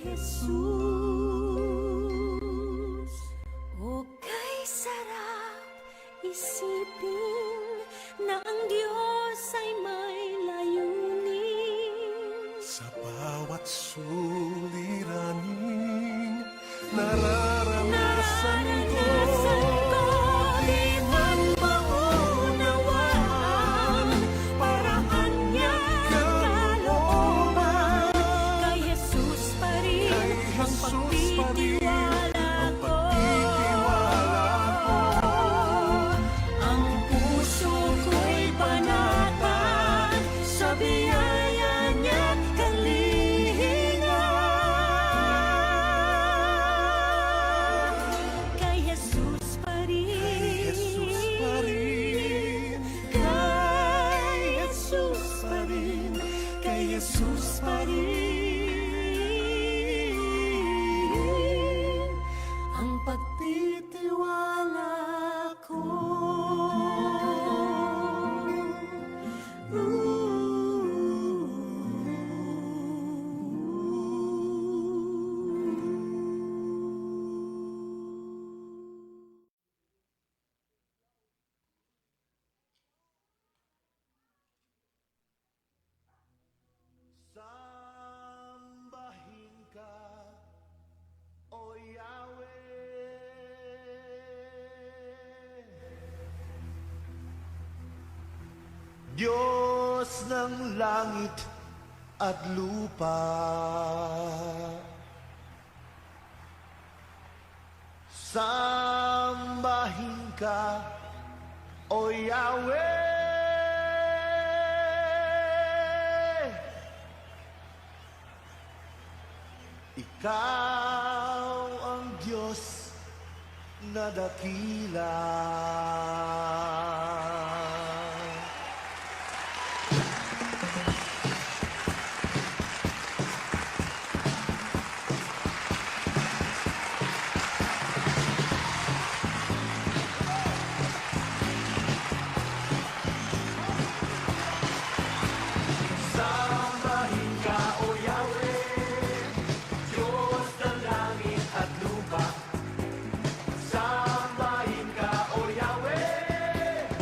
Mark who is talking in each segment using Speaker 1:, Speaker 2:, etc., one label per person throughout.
Speaker 1: Jesus. O kay sarap isipin na ang Diyos ay may layunin.
Speaker 2: Sa bawat suliraning nararanasan ko, di man maunawaan paraan niya kalooban.
Speaker 1: Kay Jesus pa rin ang pagtitiwala ko. Ang puso ko'y panatag sa biyaya niya't kalinga. Kay Jesus pa rin, kay Jesus pa rin, kay Jesus pa rin ang pagtitiwala ko.
Speaker 2: sambahin ka, O Yahweh. Diyos ng langit at lupa, sambahin ka, O Yahweh. Ikaw ang Diyos na dakila. Sambahin ka, O Yahweh, Diyos ng langit at lupa. Sambahin ka, O Yahweh,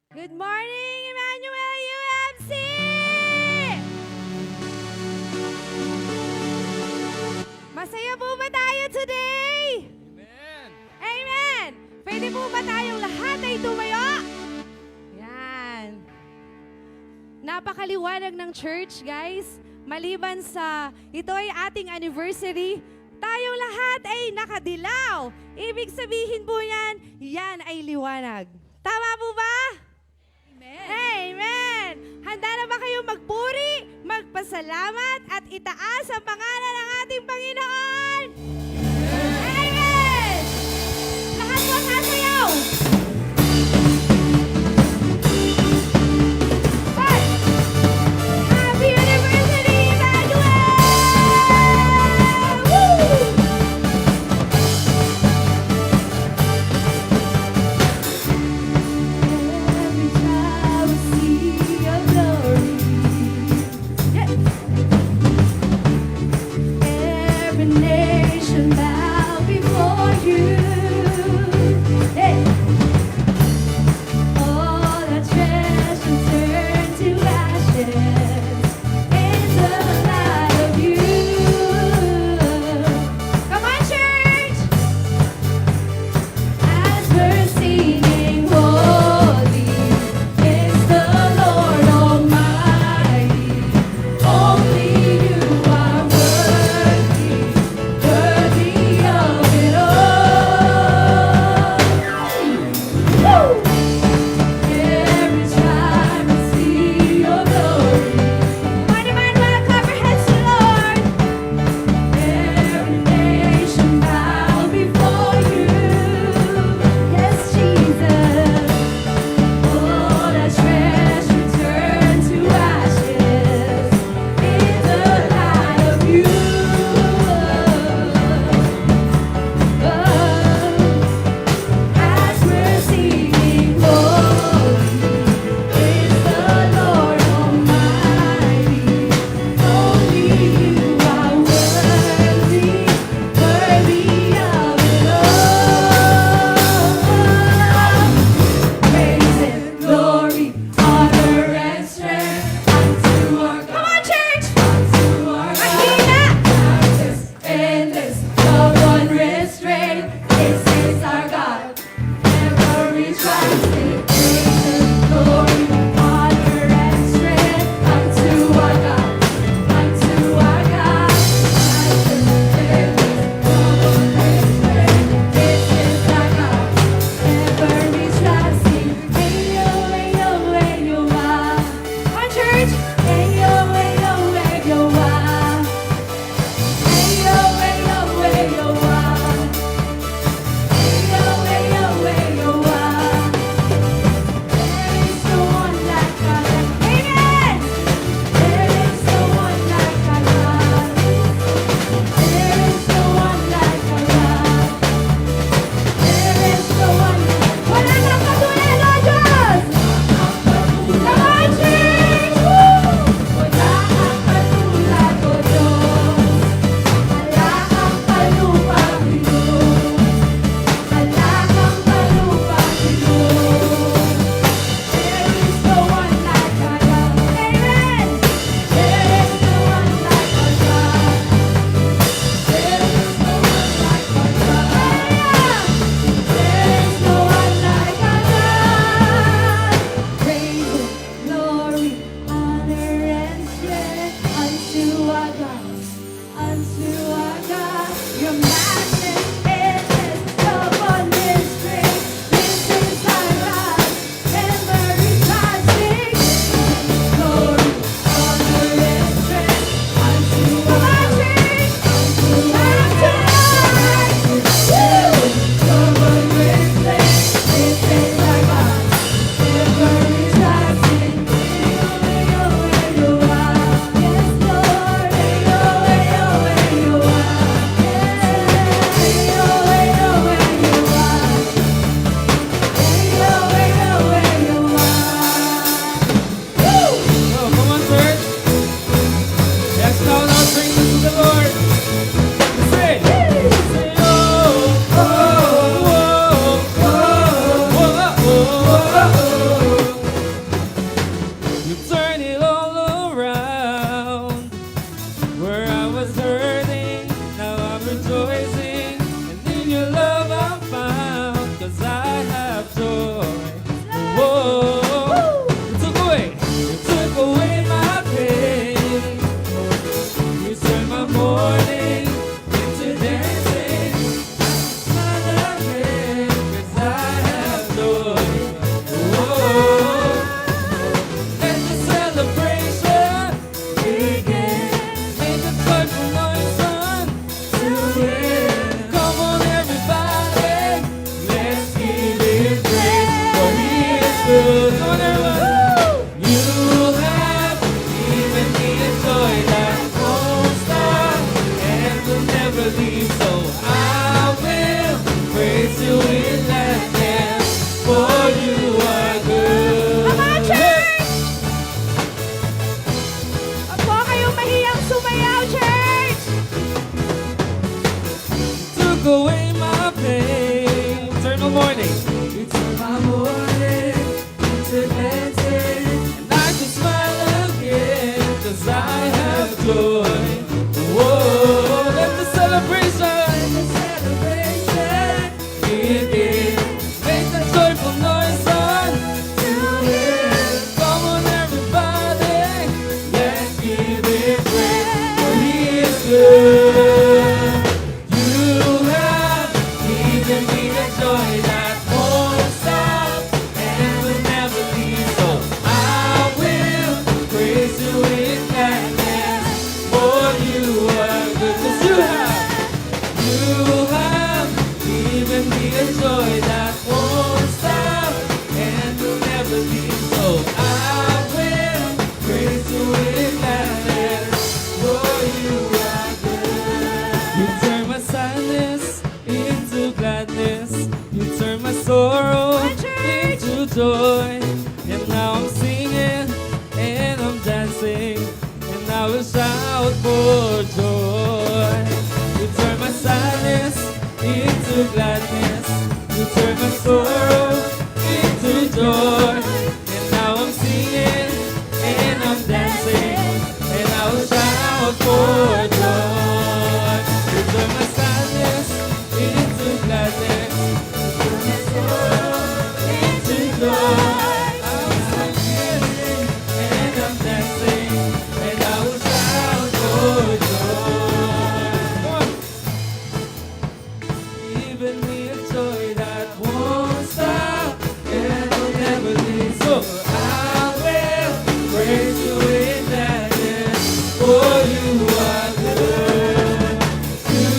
Speaker 3: Good morning, Emmanuel UMC! Masaya po ba tayo today?
Speaker 4: Amen!
Speaker 3: Amen! Pwede po ba tayong lahat ay tumayo? Yan. Napakaliwanag ng church, guys. Maliban sa ito ay ating anniversary, tayong lahat ay nakadilaw. Ibig sabihin po yan ay liwanag. Tama po ba? Amen. Amen. Handa na ba kayong magpuri, magpasalamat at itaas ang pangalan ng ating Panginoon? Amen. Lahat po sasayaw. Hey! Happy anniversary, Emmanuel! Woo! Every time I see your glory, every nation
Speaker 4: morning. You turn my morning into dancing. And I can smile again, 'cause I have joy. Whoa, let the celebration begin. Make that joyful noise unto Him. Come on, everybody, let's give Him praise, for He is good. You have given me a joy that won't stop and will never leave. So I will praise You with gladness, for You are good. 'Cause You have given me a joy that won't stop and will never leave. So I will praise You with gladness, for You are good. You turn my sadness into gladness. You turn my sorrow into joy. And now I'm singing and I'm dancing, and I will shout for joy. You turn my sadness into gladness. You turn my sorrow into joy. And now I'm singing and I'm dancing, and I will shout for joy. You turn my sadness into gladness. You turn my sorrow into joy. I'm singing and I'm dancing, and I will shout for joy. Come on. Given me a joy that won't stop and will never leave. So I will praise You with gladness, for You are good. You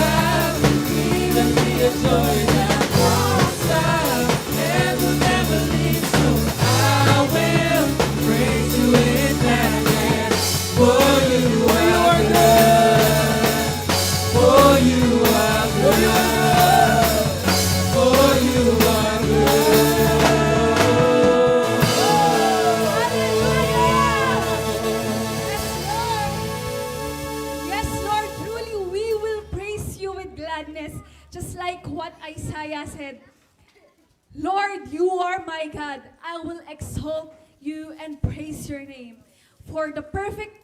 Speaker 4: have given me a joy that won't stop and will never leave. So I will praise You with gladness, for You are good. For You are good. For You are
Speaker 5: Yes, Lord, truly we will praise You with gladness, just like what Isaiah said. Lord, You are my God. I will exalt You and praise Your name. For the perfect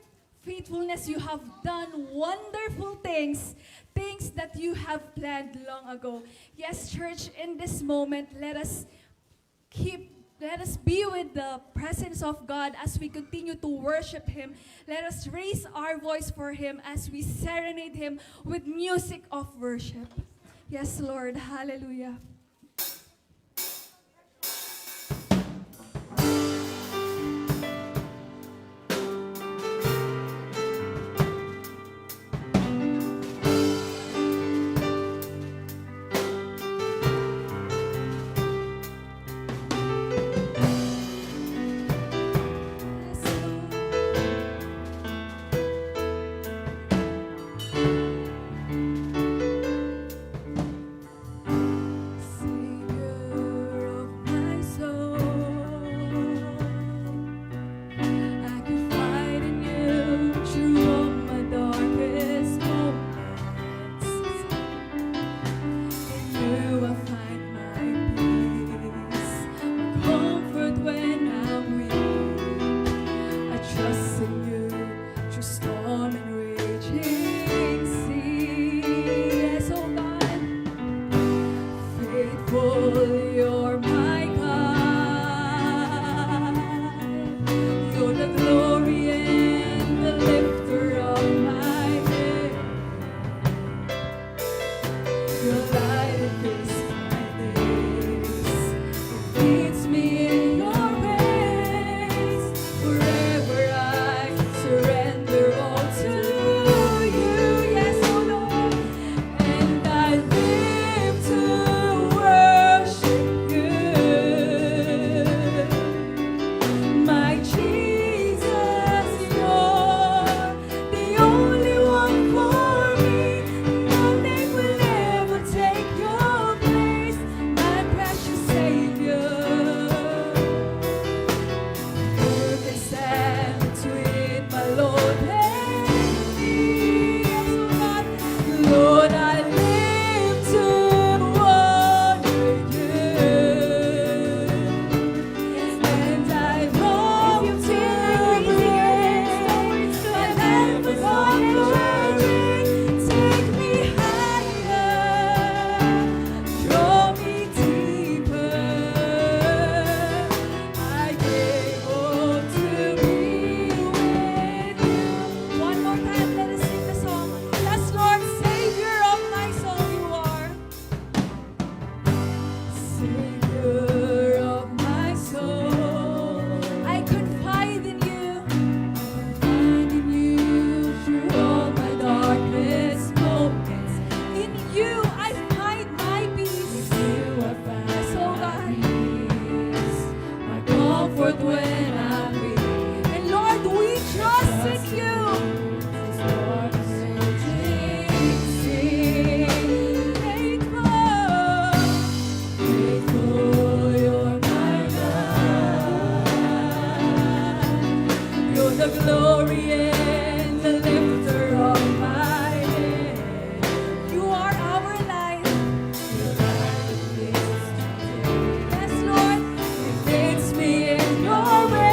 Speaker 5: faithfulness You have done, wonderful things, things that You have planned long ago. Yes, church, in this moment, let us be with the presence of God as we continue to worship Him. Let us raise our voice for Him as we serenade Him with music of worship. Yes, Lord. Hallelujah. And I live to worship You. Savior of my soul. I confide in you, through all my darkest moments. In you I find my peace. You are fast, oh God, my comfort when I'm weak. And Lord, we trust in you. Lord, faithful, you're my God. You're the glory and the lifter of my head. You are our life. Your life is today. Yes, Lord, it fits me in your way.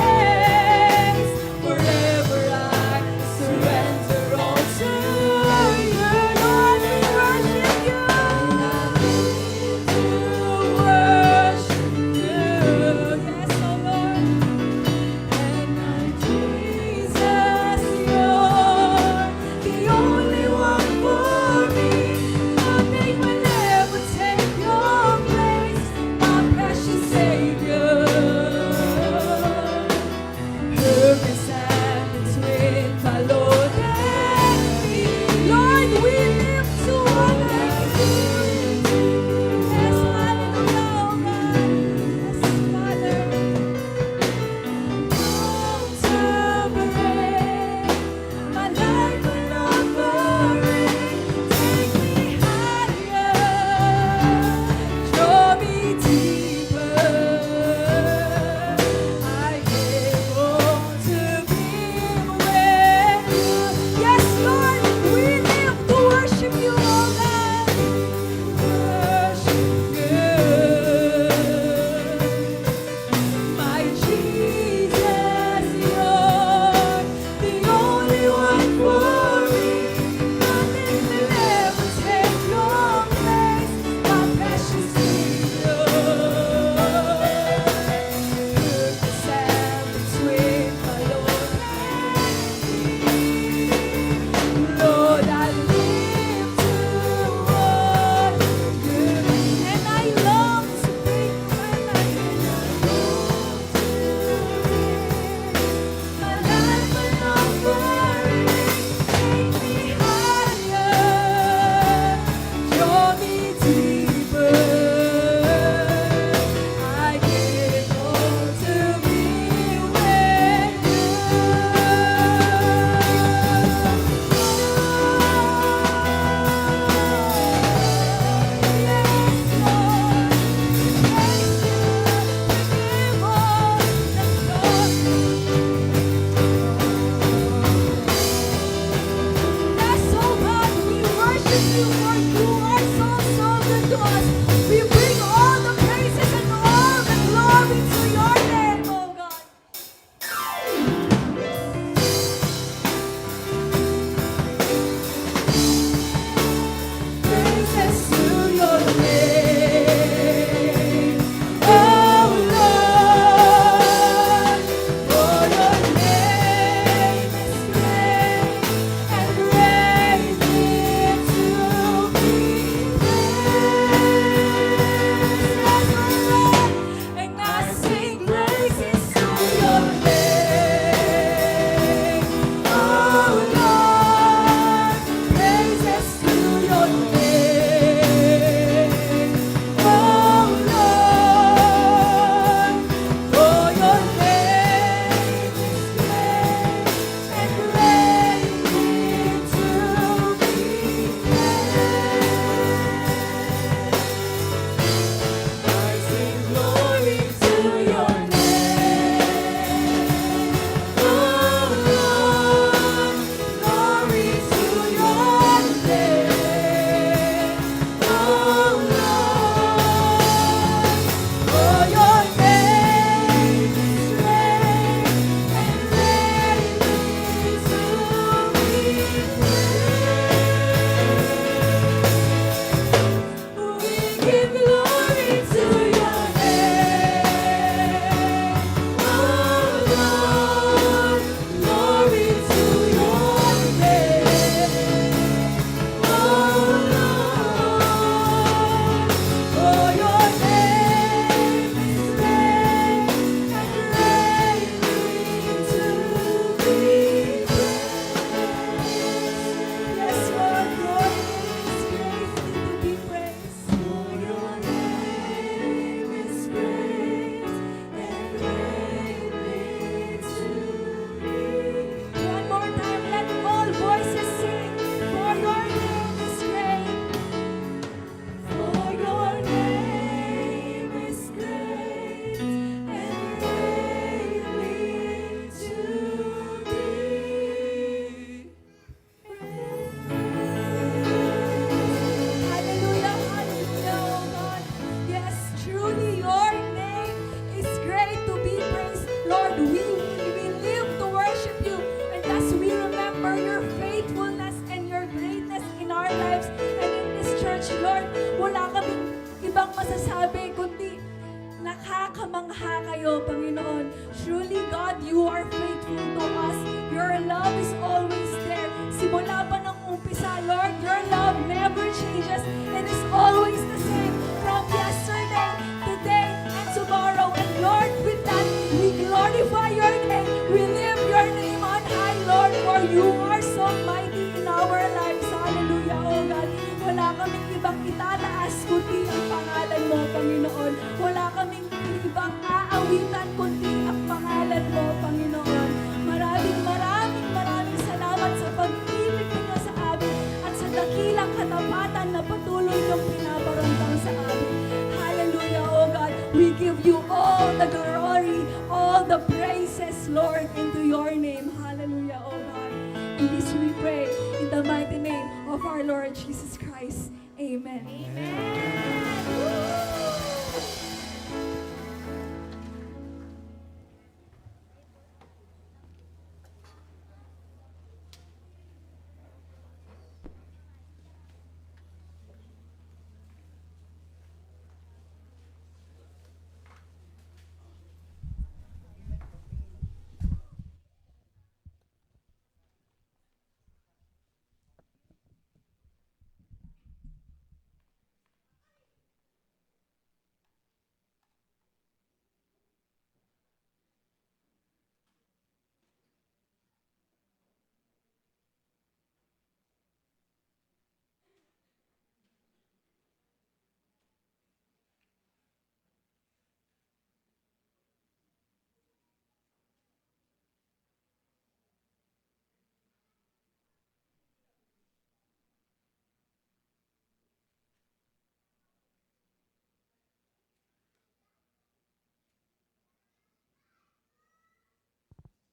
Speaker 5: We give you all the glory, all the praises, Lord, into your name. Hallelujah, oh God. And this we pray in the mighty name of our Lord Jesus Christ. Amen.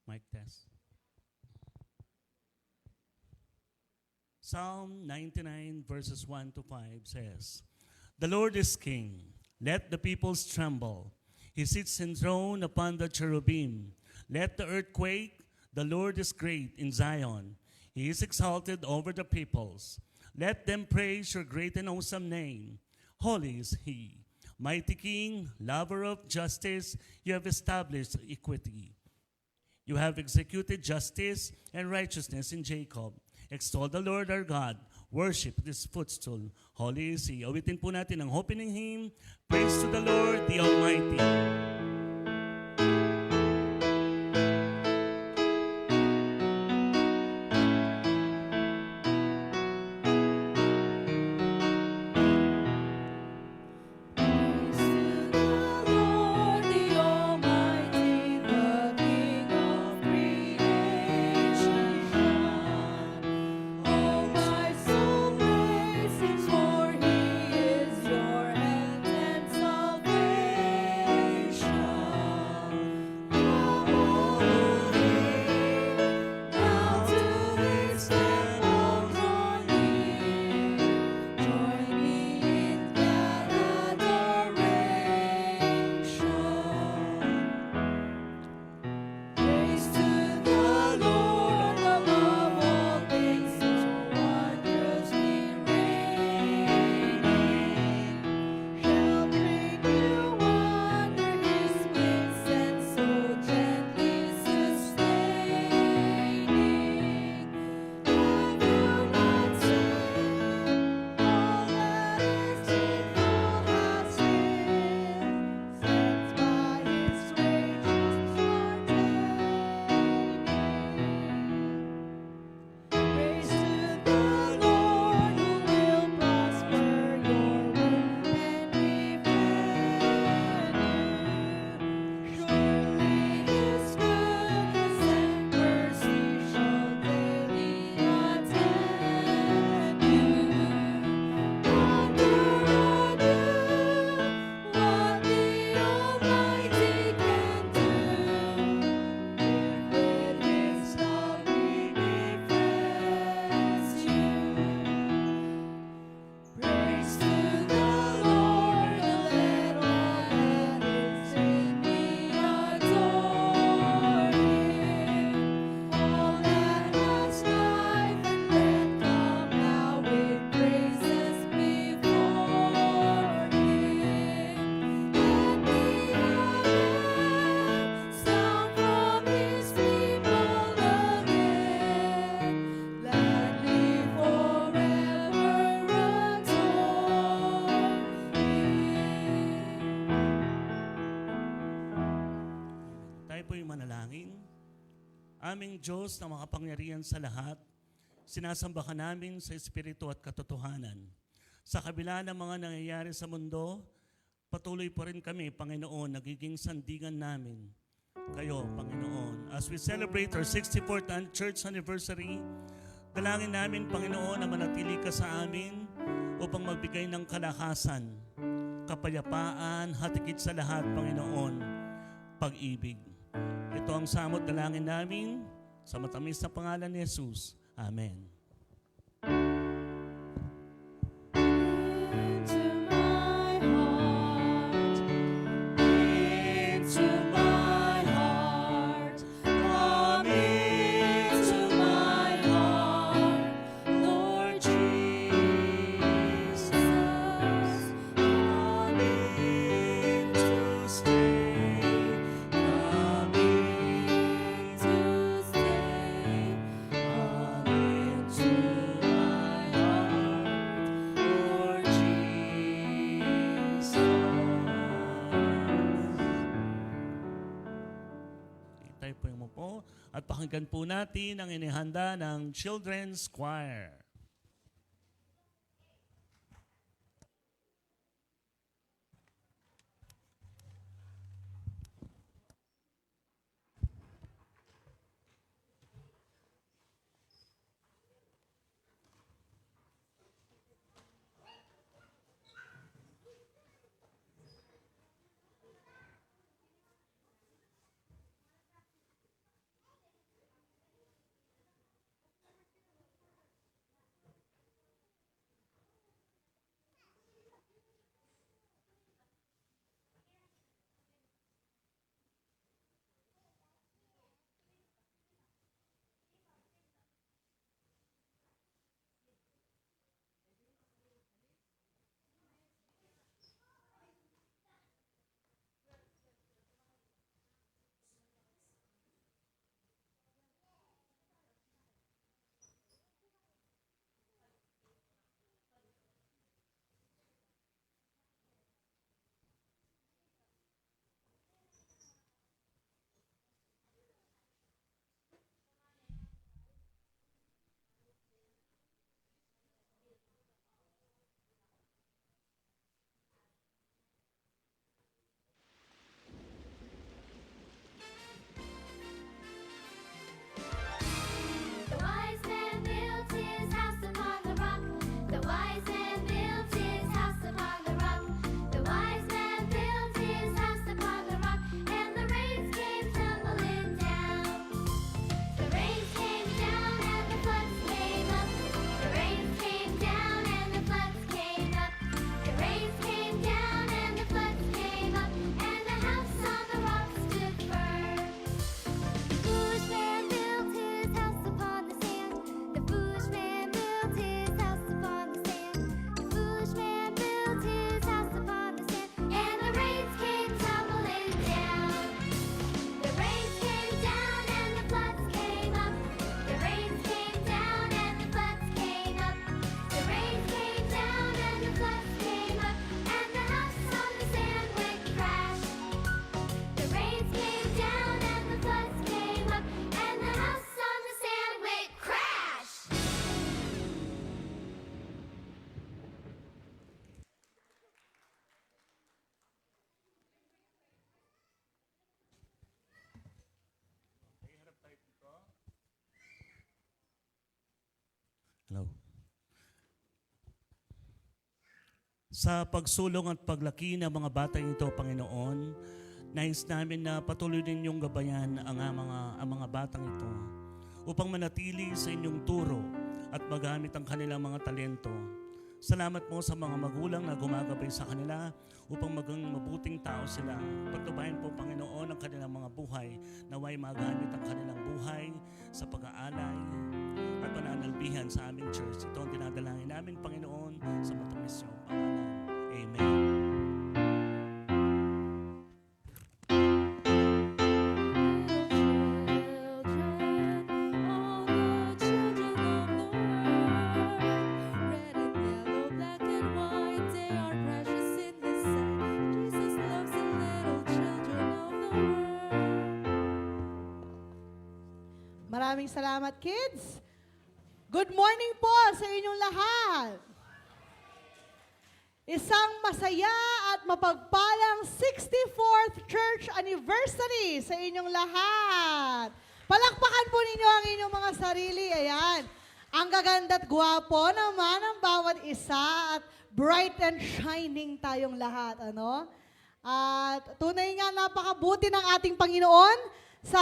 Speaker 6: Mic test. Psalm 99 verses 1 to 5 says, "The Lord is king. Let the peoples tremble. He sits enthroned upon the cherubim. Let the earth quake. The Lord is great in Zion. He is exalted over the peoples. Let them praise your great and awesome name. Holy is he. Mighty King, lover of justice, you have established equity. You have executed justice and righteousness in Jacob. Extol the Lord our God. Worship this footstool. Holy is He." Awitin po natin ang opening hymn, Praise to the Lord, the Almighty. Aming Diyos na makapangyarihan sa lahat, sinasamba ka namin sa Espiritu at katotohanan. Sa kabila ng mga nangyayari sa mundo, patuloy pa rin kami, Panginoon, nagiging sandigan namin. Kayo, Panginoon. As we celebrate our 64th church anniversary, dalangin namin, Panginoon, na manatili ka sa amin upang magbigay ng kalakasan kapayapaan, hatikit sa lahat, Panginoon, pag-ibig. Ito ang samot dalangin namin sa matamis na pangalan ni Jesus. Amen.
Speaker 1: Into my heart, into my heart, come into my heart, Lord Jesus, come in to stay, come in to stay, come into my heart, Lord Jesus.
Speaker 6: Tayo po yung upo at pakinggan po natin ang inihanda ng Children's Choir.
Speaker 7: The wise man built his house upon the rock. The wise man built his house upon the rock. The wise man built his house upon the rock, and the rains came tumbling down. The rains came down and the floods came up. The rains came down and the floods came up. The rains came down and the floods came up, and the house on the rock stood firm. The foolish man built his house upon the sand. The foolish man built his house upon the sand. The foolish man built his house upon the sand, and the rains came tumbling down. The rains came down and the floods came up. The rains came down and the floods came up. The rains came down and the floods came up, and the house on the sand went crash. The rains came down and the floods came up, and the house on the sand went crash.
Speaker 6: Hello. Sa pagsulong at paglaki ng mga batang ito, Panginoon, nais namin na patuloy ninyong gabayan ang mga batang ito upang manatili sa inyong turo at magamit ang kanilang mga talento. Salamat mo sa mga magulang na gumagabay sa kanila upang maging mabuting tao sila. Pagtubayan po, Panginoon, ang kanilang mga buhay, naway magamit ang kanilang buhay sa pag-aalay at pananalbihan sa aming church. Ito ang dinadalangin namin, Panginoon, sa matamis niyong pangalan. Amen.
Speaker 8: Maraming salamat, kids. Good morning po sa inyong lahat. Isang masaya at mapagpalang 64th Church Anniversary sa inyong lahat. Palakpakan po ninyo ang inyong mga sarili. Ayan. Ang gaganda at gwapo naman ang bawat isa at bright and shining tayong lahat. Ano? At tunay nga napakabuti ng ating Panginoon sa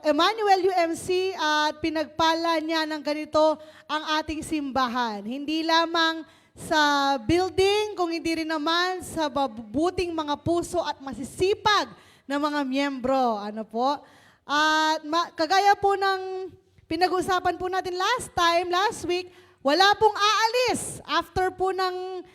Speaker 8: Emmanuel UMC at pinagpala niya ng ganito ang ating simbahan. Hindi lamang sa building, kung hindi rin naman sa mabubuting mga puso at masisipag na mga miyembro. Ano po? At kagaya po ng pinag-usapan po natin last week, wala pong aalis. After po ng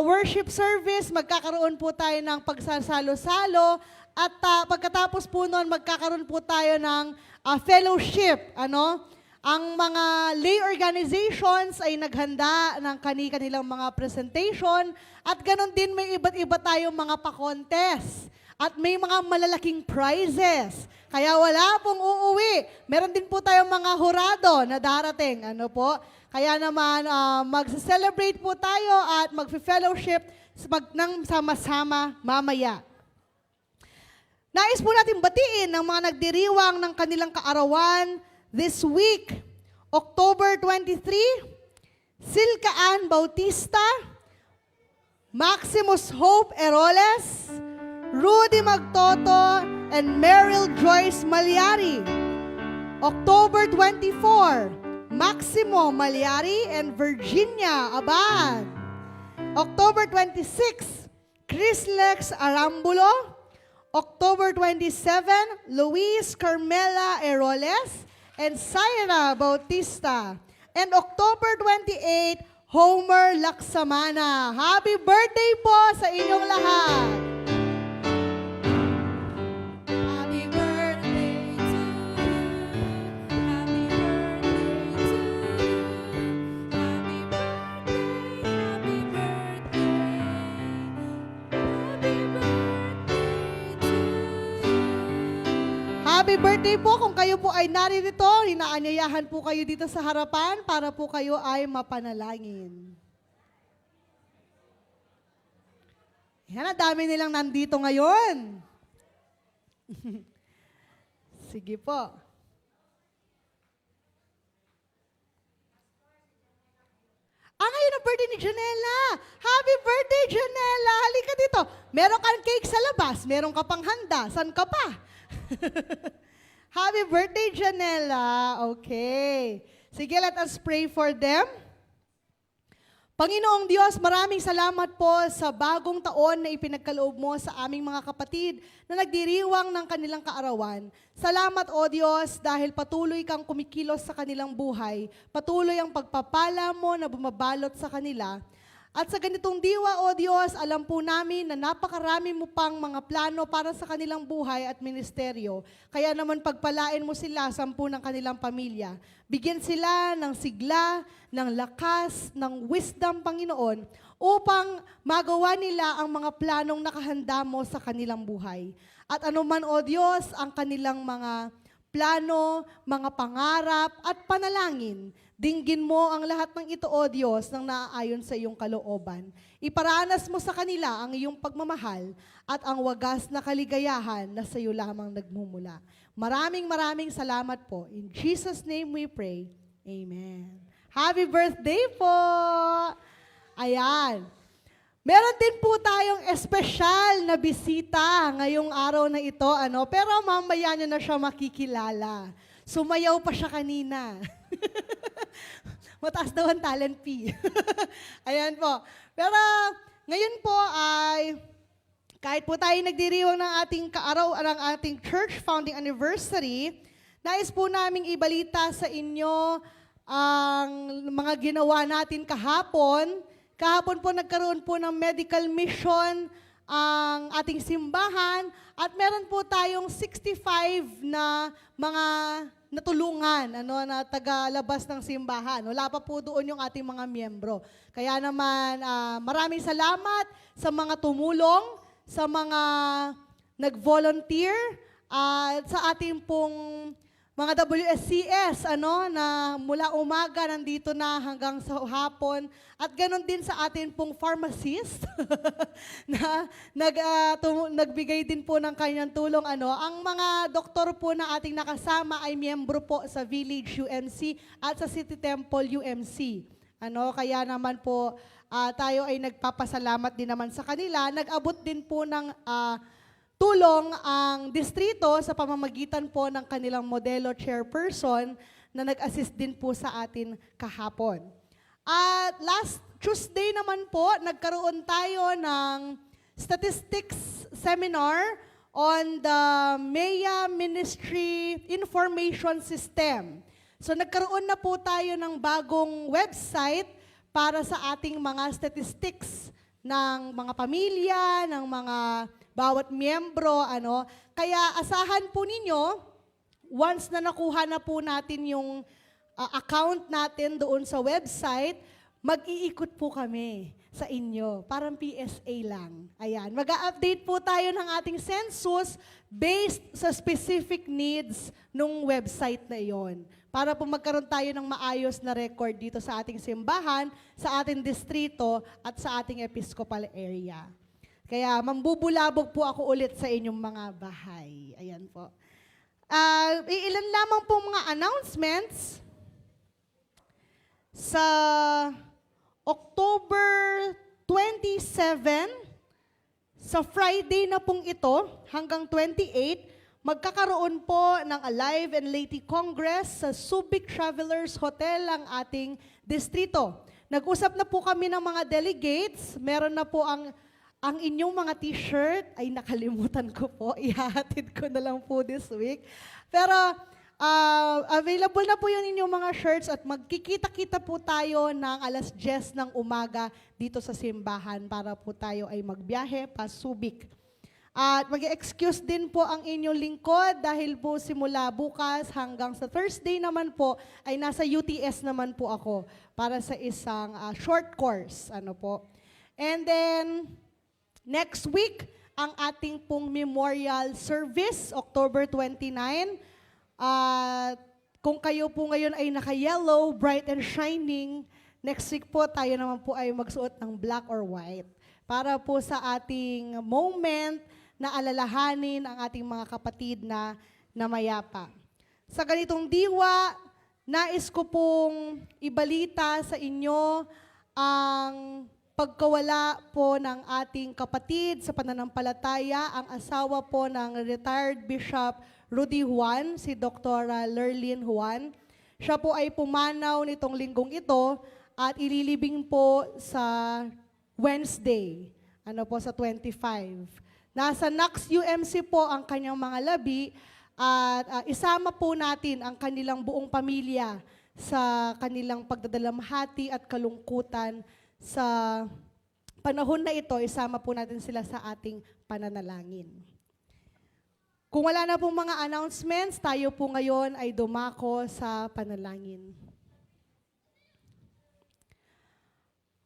Speaker 8: worship service, magkakaroon po tayo ng pagsasalo-salo at pagkatapos po noon, magkakaroon po tayo ng fellowship. Ano? Ang mga lay organizations ay naghanda ng kanilang mga presentation at ganon din may iba't iba tayong mga pa-contest. At may mga malalaking prizes. Kaya wala pong uuwi. Meron din po tayong mga hurado na darating. Ano po? Kaya naman, mag-celebrate po tayo at mag-fellowship nang sama-sama mamaya. Nais po natin batiin ng mga nagdiriwang ng kanilang kaarawan this week. October 23, Silka Ann Bautista, Maximus Hope Eroles, Rudy Magtoto, and Meryl Joyce Malyari. October 24, Maximo Malyari and Virginia Abad. October 26, Chris Lex Arambulo. October 27, Luis Carmela Eroles and Syra Bautista. And October 28, Homer Laksamana. Happy birthday po sa inyong lahat!
Speaker 1: Happy birthday to you. Happy birthday to you. Happy birthday.
Speaker 8: Happy birthday po kung kayo po ay naririto. Inaanyayahan po kayo dito sa harapan para po kayo ay mapanalangin. Yan, ang dami nilang nandito ngayon. Sige po. Ngayon ang birthday ni Janela. Happy birthday, Janela. Halika dito. Meron kang cake sa labas. Meron ka pang handa. San ka pa? Happy birthday, Janela. Okay. Sige, let us pray for them. Panginoong Diyos, maraming salamat po sa bagong taon na ipinagkaloob mo sa aming mga kapatid na nagdiriwang ng kanilang kaarawan. Salamat, O Diyos, dahil patuloy kang kumikilos sa kanilang buhay. Patuloy ang pagpapala mo na bumabalot sa kanila. At sa ganitong diwa, O Diyos, alam po namin na napakarami mo pang mga plano para sa kanilang buhay at ministeryo. Kaya naman pagpalain mo sila, 10 ng kanilang pamilya. Bigyan sila ng sigla, ng lakas, ng wisdom, Panginoon, upang magawa nila ang mga planong nakahanda mo sa kanilang buhay. At anuman, O Diyos, ang kanilang mga plano, mga pangarap at panalangin, dinggin mo ang lahat ng ito, O Diyos, nang naaayon sa iyong kalooban. Iparanas mo sa kanila ang iyong pagmamahal at ang wagas na kaligayahan na sa iyo lamang nagmumula. Maraming salamat po. In Jesus' name we pray. Amen. Happy birthday po! Ayan. Meron din po tayong espesyal na bisita ngayong araw na ito, pero mamaya nyo na siya makikilala. Sumayaw pa siya kanina. Mataas daw ang talent fee. Ayan po. Pero ngayon po ay, kahit po tayo nagdiriwang ng ating ng ating church founding anniversary, nais po naming ibalita sa inyo ang mga ginawa natin kahapon. Kahapon po nagkaroon po ng medical mission ang ating simbahan at meron po tayong 65 na mga natulungan na tagalabas ng simbahan. Wala pa po doon yung ating mga miyembro. Kaya naman maraming salamat sa mga tumulong, sa mga nag-volunteer at sa ating pong mga WSCS, na mula umaga nandito na hanggang sa hapon. At ganon din sa atin pong pharmacist na nagbigay din po ng kanyang tulong. Ang mga doktor po na ating nakasama ay miyembro po sa Village UMC at sa City Temple UMC. Kaya naman po tayo ay nagpapasalamat din naman sa kanila. Nag-abot din po ng tulong ang distrito sa pamamagitan po ng kanilang modelo chairperson na nag-assist din po sa atin kahapon. At last Tuesday naman po, nagkaroon tayo ng statistics seminar on the MEA Ministry Information System. So nagkaroon na po tayo ng bagong website para sa ating mga statistics ng mga pamilya, ng mga bawat miyembro, Kaya asahan po ninyo, once na nakuha na po natin yung account natin doon sa website, mag-iikot po kami sa inyo. Parang PSA lang. Ayan. Mag-update po tayo ng ating census based sa specific needs nung website na iyon. Para po magkaroon tayo ng maayos na record dito sa ating simbahan, sa ating distrito, at sa ating episcopal area. Kaya mambubulabog po ako ulit sa inyong mga bahay. Ayan po. Ilan lamang po mga announcements. Sa October 27, sa Friday na pong ito, hanggang 28, magkakaroon po ng Alive and Laity Congress sa Subic Travelers Hotel ang ating distrito. Nag-usap na po kami ng mga delegates. Meron na po ang inyong mga t-shirt, ay nakalimutan ko po, ihahatid ko na lang po this week. Pero available na po yung inyong mga shirts at magkikita-kita po tayo ng 10:00 ng umaga dito sa simbahan para po tayo ay magbiyahe pa Subic. At mag-excuse din po ang inyong lingkod dahil po simula bukas hanggang sa Thursday naman po ay nasa UTS naman po ako para sa isang short course. And then, next week, ang ating pong memorial service, October 29. Kung kayo po ngayon ay naka-yellow, bright and shining, next week po tayo naman po ay magsuot ng black or white para po sa ating moment na alalahanin ang ating mga kapatid na namayapa. Sa ganitong diwa, nais ko pong ibalita sa inyo ang pagkawala po ng ating kapatid sa pananampalataya, ang asawa po ng retired Bishop Rudy Juan, si Dr. Lerlyn Juan. Siya po ay pumanaw nitong linggong ito at ililibing po sa Wednesday, sa 25. Nasa Nax UMC po ang kanyang mga labi at isama po natin ang kanilang buong pamilya sa kanilang pagdadalamhati at kalungkutan. Sa panahon na ito, isama po natin sila sa ating pananalangin. Kung wala na pong mga announcements, tayo po ngayon ay dumako sa panalangin.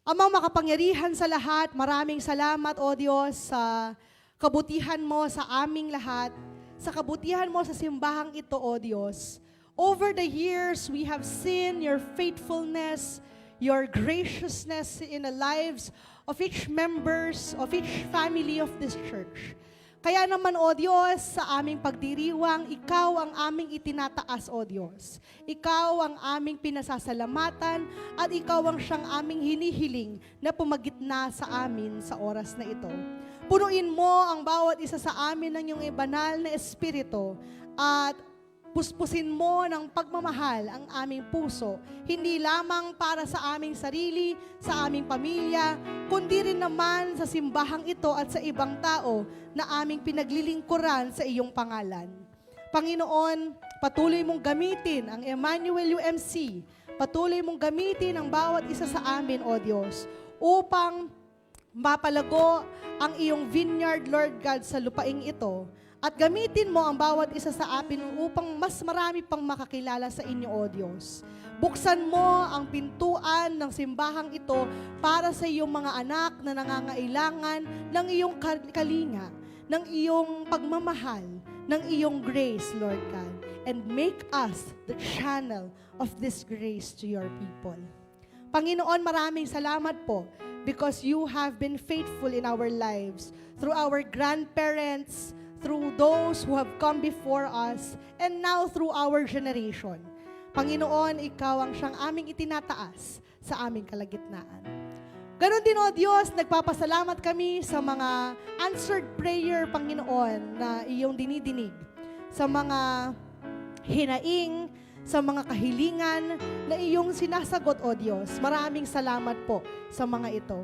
Speaker 8: Amang makapangyarihan sa lahat, maraming salamat, O Diyos, sa kabutihan mo sa aming lahat, sa kabutihan mo sa simbahang ito, O Diyos. Over the years, we have seen your faithfulness, your graciousness in the lives of each members, of each family of this church. Kaya naman, O Diyos, sa aming pagdiriwang, Ikaw ang aming itinataas, O Diyos. Ikaw ang aming pinasasalamatan at Ikaw ang siyang aming hinihiling na pumagitna sa amin sa oras na ito. Punuin mo ang bawat isa sa amin ng iyong banal na Espiritu at puspusin mo ng pagmamahal ang aming puso, hindi lamang para sa aming sarili, sa aming pamilya, kundi rin naman sa simbahang ito at sa ibang tao na aming pinaglilingkuran sa iyong pangalan. Panginoon, patuloy mong gamitin ang Emmanuel UMC, patuloy mong gamitin ang bawat isa sa amin, O Diyos, upang mapalago ang iyong vineyard, Lord God, sa lupaing ito. At gamitin mo ang bawat isa sa amin upang mas marami pang makakilala sa inyo, O Diyos. Buksan mo ang pintuan ng simbahang ito para sa iyong mga anak na nangangailangan ng iyong kalinga, ng iyong pagmamahal, ng iyong grace, Lord God, and make us the channel of this grace to your people. Panginoon, maraming salamat po because you have been faithful in our lives through our grandparents, through those who have come before us, and now through our generation. Panginoon, ikaw ang siyang aming itinataas sa aming kalagitnaan. Ganon din, O Diyos, nagpapasalamat kami sa mga answered prayer, Panginoon, na iyong dinidinig, sa mga hinaing, sa mga kahilingan na iyong sinasagot, O Diyos. Maraming salamat po sa mga ito.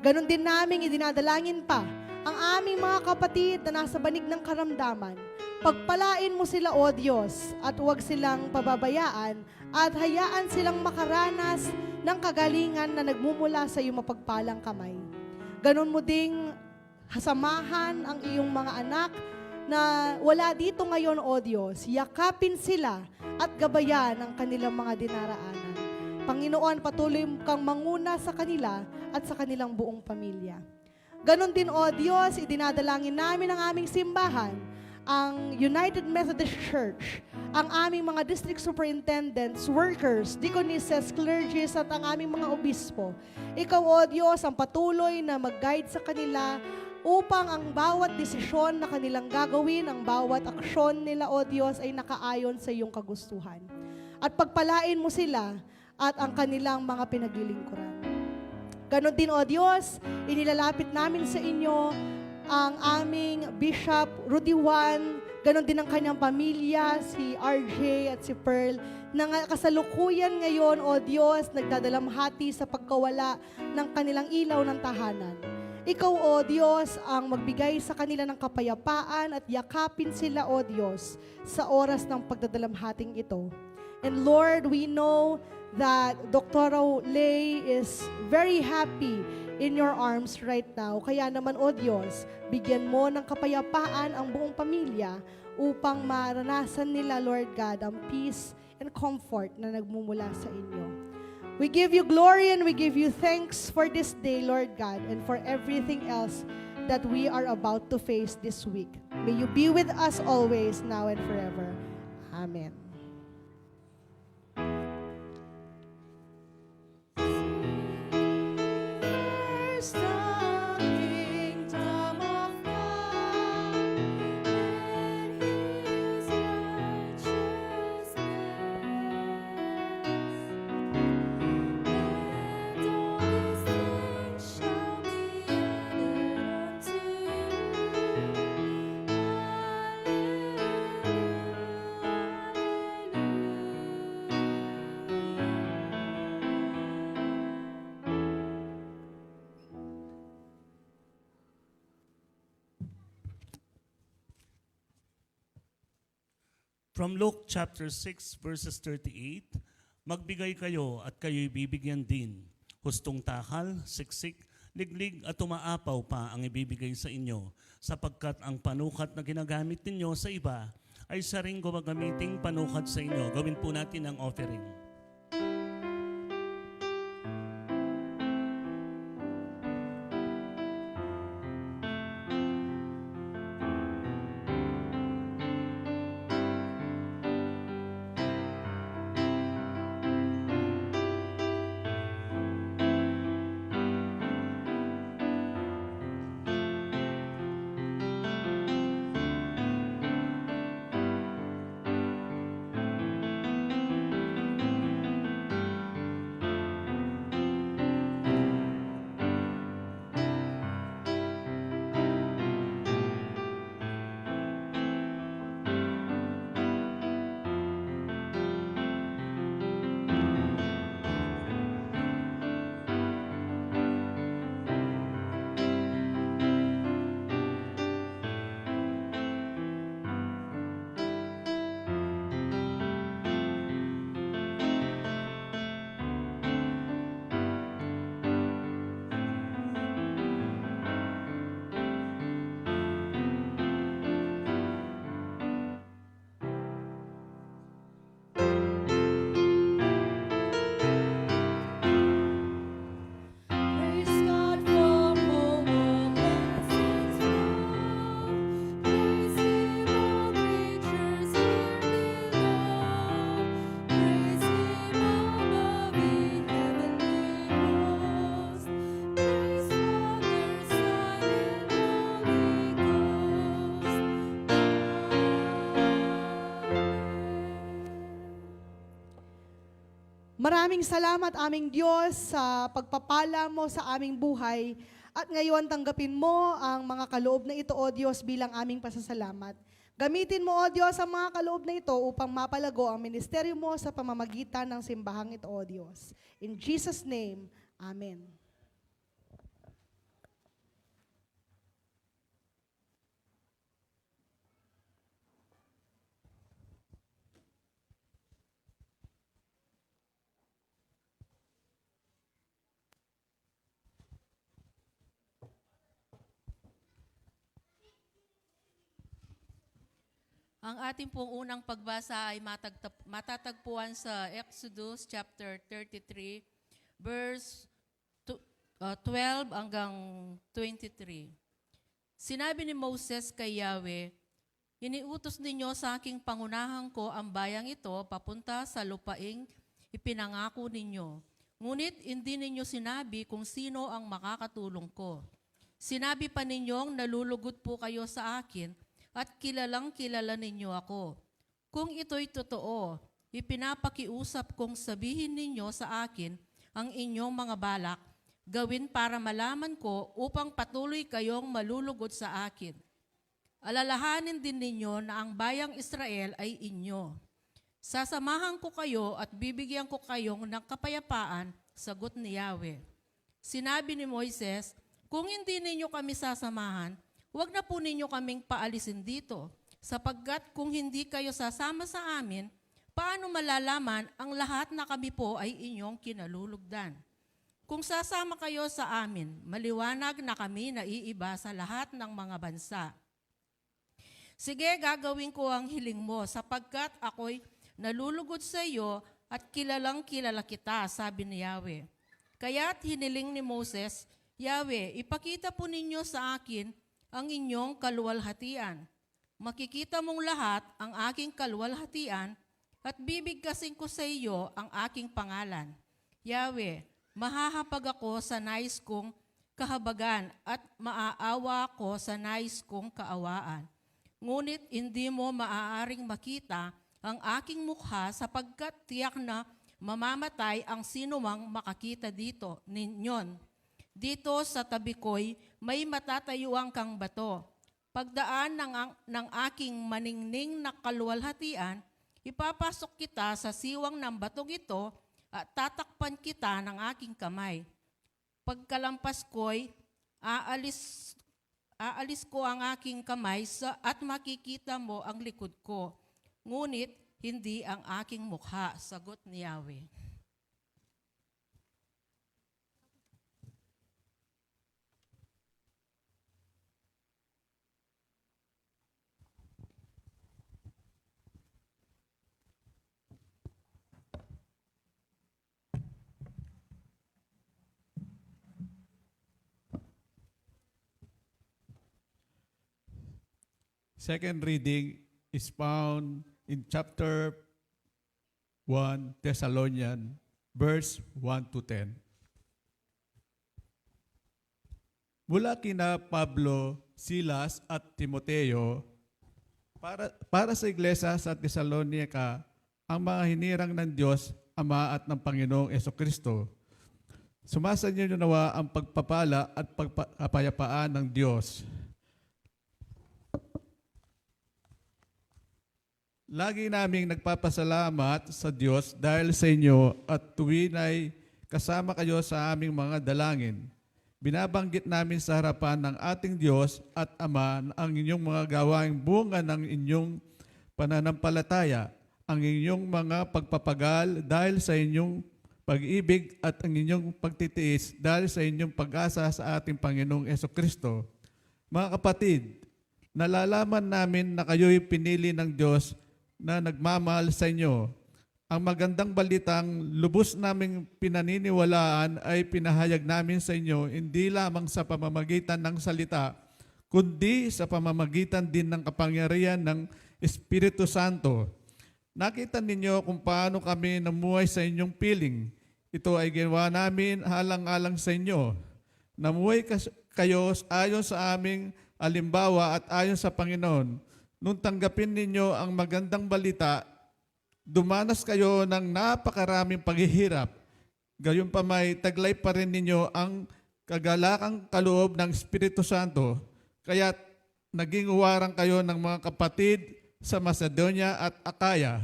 Speaker 8: Ganon din naming idinadalangin pa ang aming mga kapatid na nasa banig ng karamdaman. Pagpalain mo sila, O Diyos, at huwag silang pababayaan at hayaan silang makaranas ng kagalingan na nagmumula sa iyong mapagpalang kamay. Ganon mo ding samahan ang iyong mga anak na wala dito ngayon, O Diyos. Yakapin sila at gabayan ang kanilang mga dinaraanan. Panginoon, patuloy kang manguna sa kanila at sa kanilang buong pamilya. Ganon din, O Diyos, idinadalangin namin ang aming simbahan, ang United Methodist Church, ang aming mga district superintendents, workers, deaconesses, clergies, at ang aming mga obispo. Ikaw, O Diyos, ang patuloy na mag-guide sa kanila upang ang bawat desisyon na kanilang gagawin, ang bawat aksyon nila, O Diyos, ay nakaayon sa iyong kagustuhan. At pagpalain mo sila at ang kanilang mga pinaglilingkuran. Ganon din, O Diyos, inilalapit namin sa inyo ang aming Bishop Rudy Juan, ganon din ang kanyang pamilya, si RJ at si Pearl, na kasalukuyan ngayon, O Diyos, nagdadalamhati sa pagkawala ng kanilang ilaw ng tahanan. Ikaw, O Diyos, ang magbigay sa kanila ng kapayapaan at yakapin sila, O Diyos, sa oras ng pagdadalamhating ito. And Lord, we know that Dr. Lay is very happy in your arms right now. Kaya naman, O Diyos, bigyan mo ng kapayapaan ang buong pamilya upang maranasan nila, Lord God, ang peace and comfort na nagmumula sa inyo. We give you glory and we give you thanks for this day, Lord God, and for everything else that we are about to face this week. May you be with us always, now and forever. Amen.
Speaker 1: There's the kingdom of God and His righteousness, and all these things shall be added unto you.
Speaker 6: From Luke chapter 6 verses 38, magbigay kayo at kayo'y bibigyan din. Hustong takal, siksik, liglig at umaapaw pa ang ibibigay sa inyo, sapagkat ang panukat na ginagamit ninyo sa iba ay sa ring gumagamiting panukat sa inyo. Gawin po natin ang offering.
Speaker 8: Maraming salamat aming Diyos sa pagpapala mo sa aming buhay at ngayon tanggapin mo ang mga kaloob na ito, O Diyos, bilang aming pasasalamat. Gamitin mo, O Diyos, ang mga kaloob na ito upang mapalago ang ministeryo mo sa pamamagitan ng simbahang ito, O Diyos. In Jesus' name, Amen.
Speaker 9: Ang ating pong unang pagbasa ay matatagpuan sa Exodus chapter 33, verse 12 hanggang 23. Sinabi ni Moses kay Yahweh, "Iniutos ninyo sa aking pangunahan ko ang bayang ito papunta sa lupaing ipinangako ninyo. Ngunit hindi ninyo sinabi kung sino ang makakatulong ko. Sinabi pa ninyong nalulugod po kayo sa akin at kilalang kilala ninyo ako. Kung ito'y totoo, ipinapakiusap kong sabihin ninyo sa akin ang inyong mga balak, gawin para malaman ko upang patuloy kayong malulugod sa akin. Alalahanin din ninyo na ang bayang Israel ay inyo. Sasamahan ko kayo at bibigyan ko kayong ng kapayapaan," sagot ni Yahweh. Sinabi ni Moises, "Kung hindi ninyo kami sasamahan, huwag na po ninyo kaming paalisin dito, sapagkat kung hindi kayo sasama sa amin, paano malalaman ang lahat na kami po ay inyong kinalulugdan? Kung sasama kayo sa amin, maliwanag na kami naiiba sa lahat ng mga bansa. Sige, gagawin ko ang hiling mo, sapagkat ako'y nalulugod sa iyo at kilalang kilala kita," sabi ni Yahweh. Kaya't hiniling ni Moses, "Yahweh, ipakita po ninyo sa akin ang inyong kaluwalhatian. Makikita mong lahat ang aking kaluwalhatian at bibigkasin ko sa iyo ang aking pangalan. Yahweh, mahahapag ako sa nais kong kahabagan at maaawa ako sa nais kong kaawaan. Ngunit hindi mo maaaring makita ang aking mukha sapagkat tiyak na mamamatay ang sinumang makakita dito ninyon. Dito sa tabi ko'y may matatayuang kang bato. Pagdaan ng aking maningning na kaluwalhatian, ipapasok kita sa siwang ng batong ito at tatakpan kita ng aking kamay. Pagkalampas ko'y aalis ko ang aking kamay at makikita mo ang likod ko. Ngunit hindi ang aking mukha," sagot ni Yahweh.
Speaker 10: Second reading is found in chapter 1 Thessalonians, verse 1 to 10. Mula kina Pablo, Silas at Timoteo, para sa iglesia sa Thessalonica, ang mga hinirang ng Diyos, Ama at ng Panginoong Jesucristo. Sumasanyo nawa ang pagpapala at pagpapayapaan ng Diyos. Lagi naming nagpapasalamat sa Diyos dahil sa inyo at tuwin ay kasama kayo sa aming mga dalangin. Binabanggit namin sa harapan ng ating Diyos at Ama ang inyong mga gawaing bunga ng inyong pananampalataya, ang inyong mga pagpapagal dahil sa inyong pag-ibig at ang inyong pagtitiis dahil sa inyong pag-asa sa ating Panginoong Jesucristo. Mga kapatid, nalalaman namin na kayo'y pinili ng Diyos na nagmamahal sa inyo. Ang magandang balitang lubos naming pinaniniwalaan ay pinahayag namin sa inyo hindi lamang sa pamamagitan ng salita, kundi sa pamamagitan din ng kapangyarihan ng Espiritu Santo. Nakita ninyo kung paano kami namuhay sa inyong piling. Ito ay ginawa namin halang-alang sa inyo. Namuhay kayo ayon sa aming alimbawa at ayon sa Panginoon. Nung tanggapin ninyo ang magandang balita, dumanas kayo ng napakaraming paghihirap. Gayon pa may taglay pa rin ninyo ang kagalakang kaloob ng Espiritu Santo, kaya naging uwarang kayo ng mga kapatid sa Macedonia at Akaya,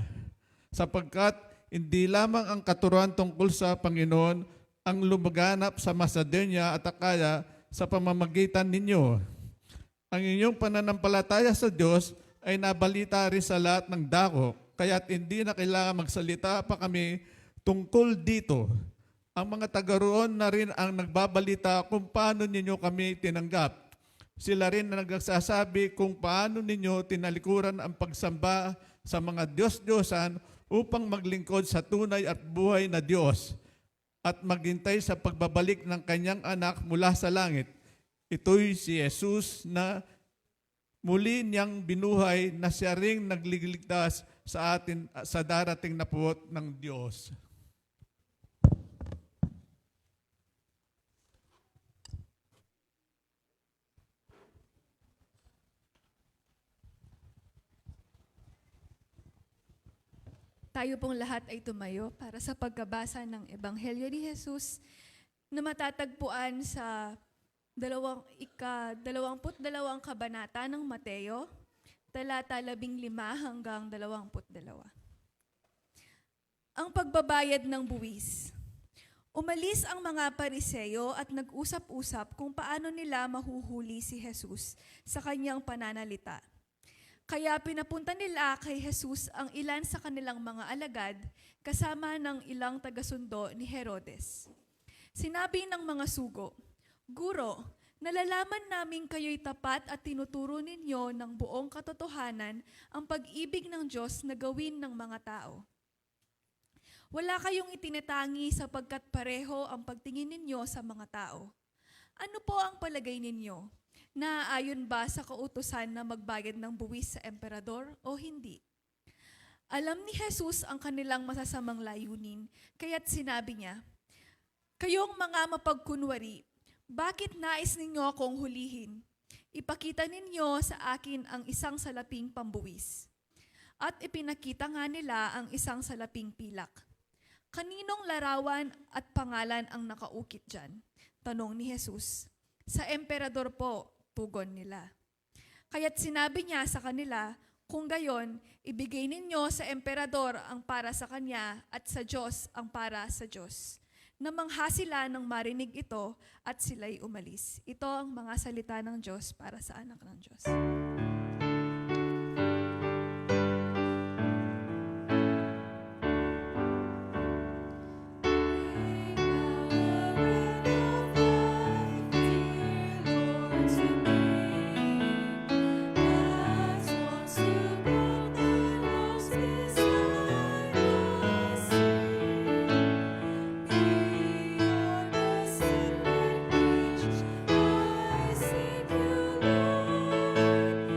Speaker 10: sapagkat hindi lamang ang katuruan tungkol sa Panginoon ang lumaganap sa Macedonia at Akaya sa pamamagitan ninyo. Ang inyong pananampalataya sa Diyos ay nabalita rin sa lahat ng dako, kaya't hindi na kailangan magsalita pa kami tungkol dito. Ang mga taga roon na rin ang nagbabalita kung paano ninyo kami tinanggap. Sila rin na nagsasabi kung paano ninyo tinalikuran ang pagsamba sa mga Diyos-Diyosan upang maglingkod sa tunay at buhay na Diyos at maghintay sa pagbabalik ng kanyang anak mula sa langit. Ito'y si Jesus na muli niyang binuhay na siya ring nagliligtas sa atin sa darating na puot ng Diyos.
Speaker 5: Tayo pong lahat ay tumayo para sa pagkabasa ng Ebanghelyo ni Jesus na matatagpuan sa 22 kabanata ng Mateo, talata 15 hanggang 22. Ang pagbabayad ng buwis. Umalis ang mga Pariseo at nag-usap-usap kung paano nila mahuhuli si Jesus sa kanyang pananalita. Kaya pinapunta nila kay Jesus ang ilan sa kanilang mga alagad kasama ng ilang tagasundo ni Herodes. Sinabi ng mga sugo, "Guro, nalalaman namin kayo'y tapat at tinuturo ninyo ng buong katotohanan ang pag-ibig ng Diyos na gawin ng mga tao. Wala kayong itinatangi sapagkat pareho ang pagtingin ninyo sa mga tao. Ano po ang palagay ninyo? Naaayon ba sa kautusan na magbayad ng buwis sa emperador o hindi?" Alam ni Jesus ang kanilang masasamang layunin, kaya't sinabi niya, "Kayong mga mapagkunwari, bakit nais ninyo akong hulihin? Ipakita ninyo sa akin ang isang salaping pambuwis." At ipinakita nga nila ang isang salaping pilak. "Kaninong larawan at pangalan ang nakaukit dyan?" tanong ni Jesus. "Sa emperador po," tugon nila. Kaya't sinabi niya sa kanila, "Kung gayon, ibigay ninyo sa emperador ang para sa kanya at sa Diyos ang para sa Diyos." Namangha sila nang marinig ito at sila'y umalis. Ito ang mga salita ng Diyos para sa anak ng Diyos.
Speaker 1: I seek you, Lord.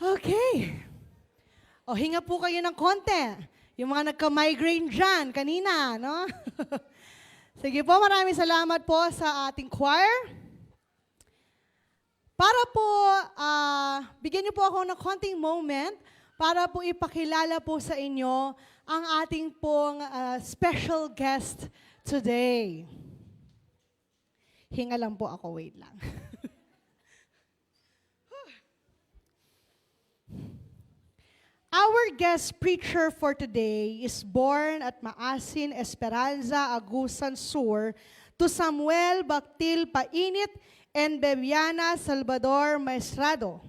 Speaker 8: Okay. O, hinga po kayo ng konti. Yung mga nagka-migraine dyan kanina, no? Sige po, maraming salamat po sa ating choir. Para po, bigyan niyo po ako ng konting moment para po ipakilala po sa inyo ang ating pong special guest today. Hinga lang po ako, wait lang. Our guest preacher for today is born at Maasin Esperanza, Agusan Sur, to Samuel Bactil Painit and Bebiana Salvador Maestrado.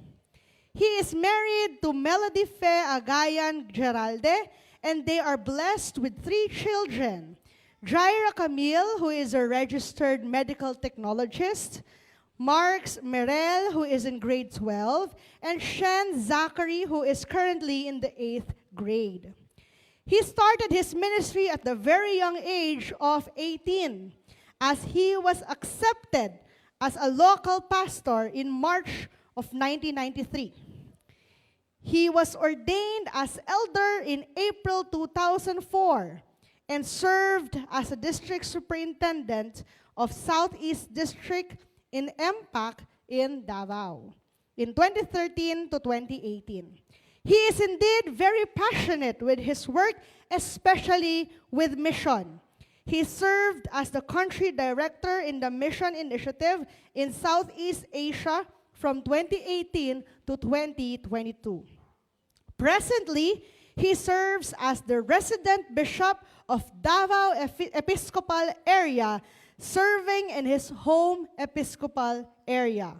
Speaker 8: He is married to Melody Fe Agayan Geralde, and they are blessed with 3 children. Jaira Camille, who is a registered medical technologist, Marks Merel, who is in grade 12, and Shen Zachary, who is currently in the 8th grade. He started his ministry at the very young age of 18, as he was accepted as a local pastor in March of 1993. He was ordained as elder in April 2004 and served as a district superintendent of Southeast District in MPAC in Davao in 2013 to 2018. He is indeed very passionate with his work, especially with mission. He served as the country director in the Mission Initiative in Southeast Asia from 2018 to 2022. Presently, he serves as the resident bishop of Davao Episcopal area, serving in his home episcopal area.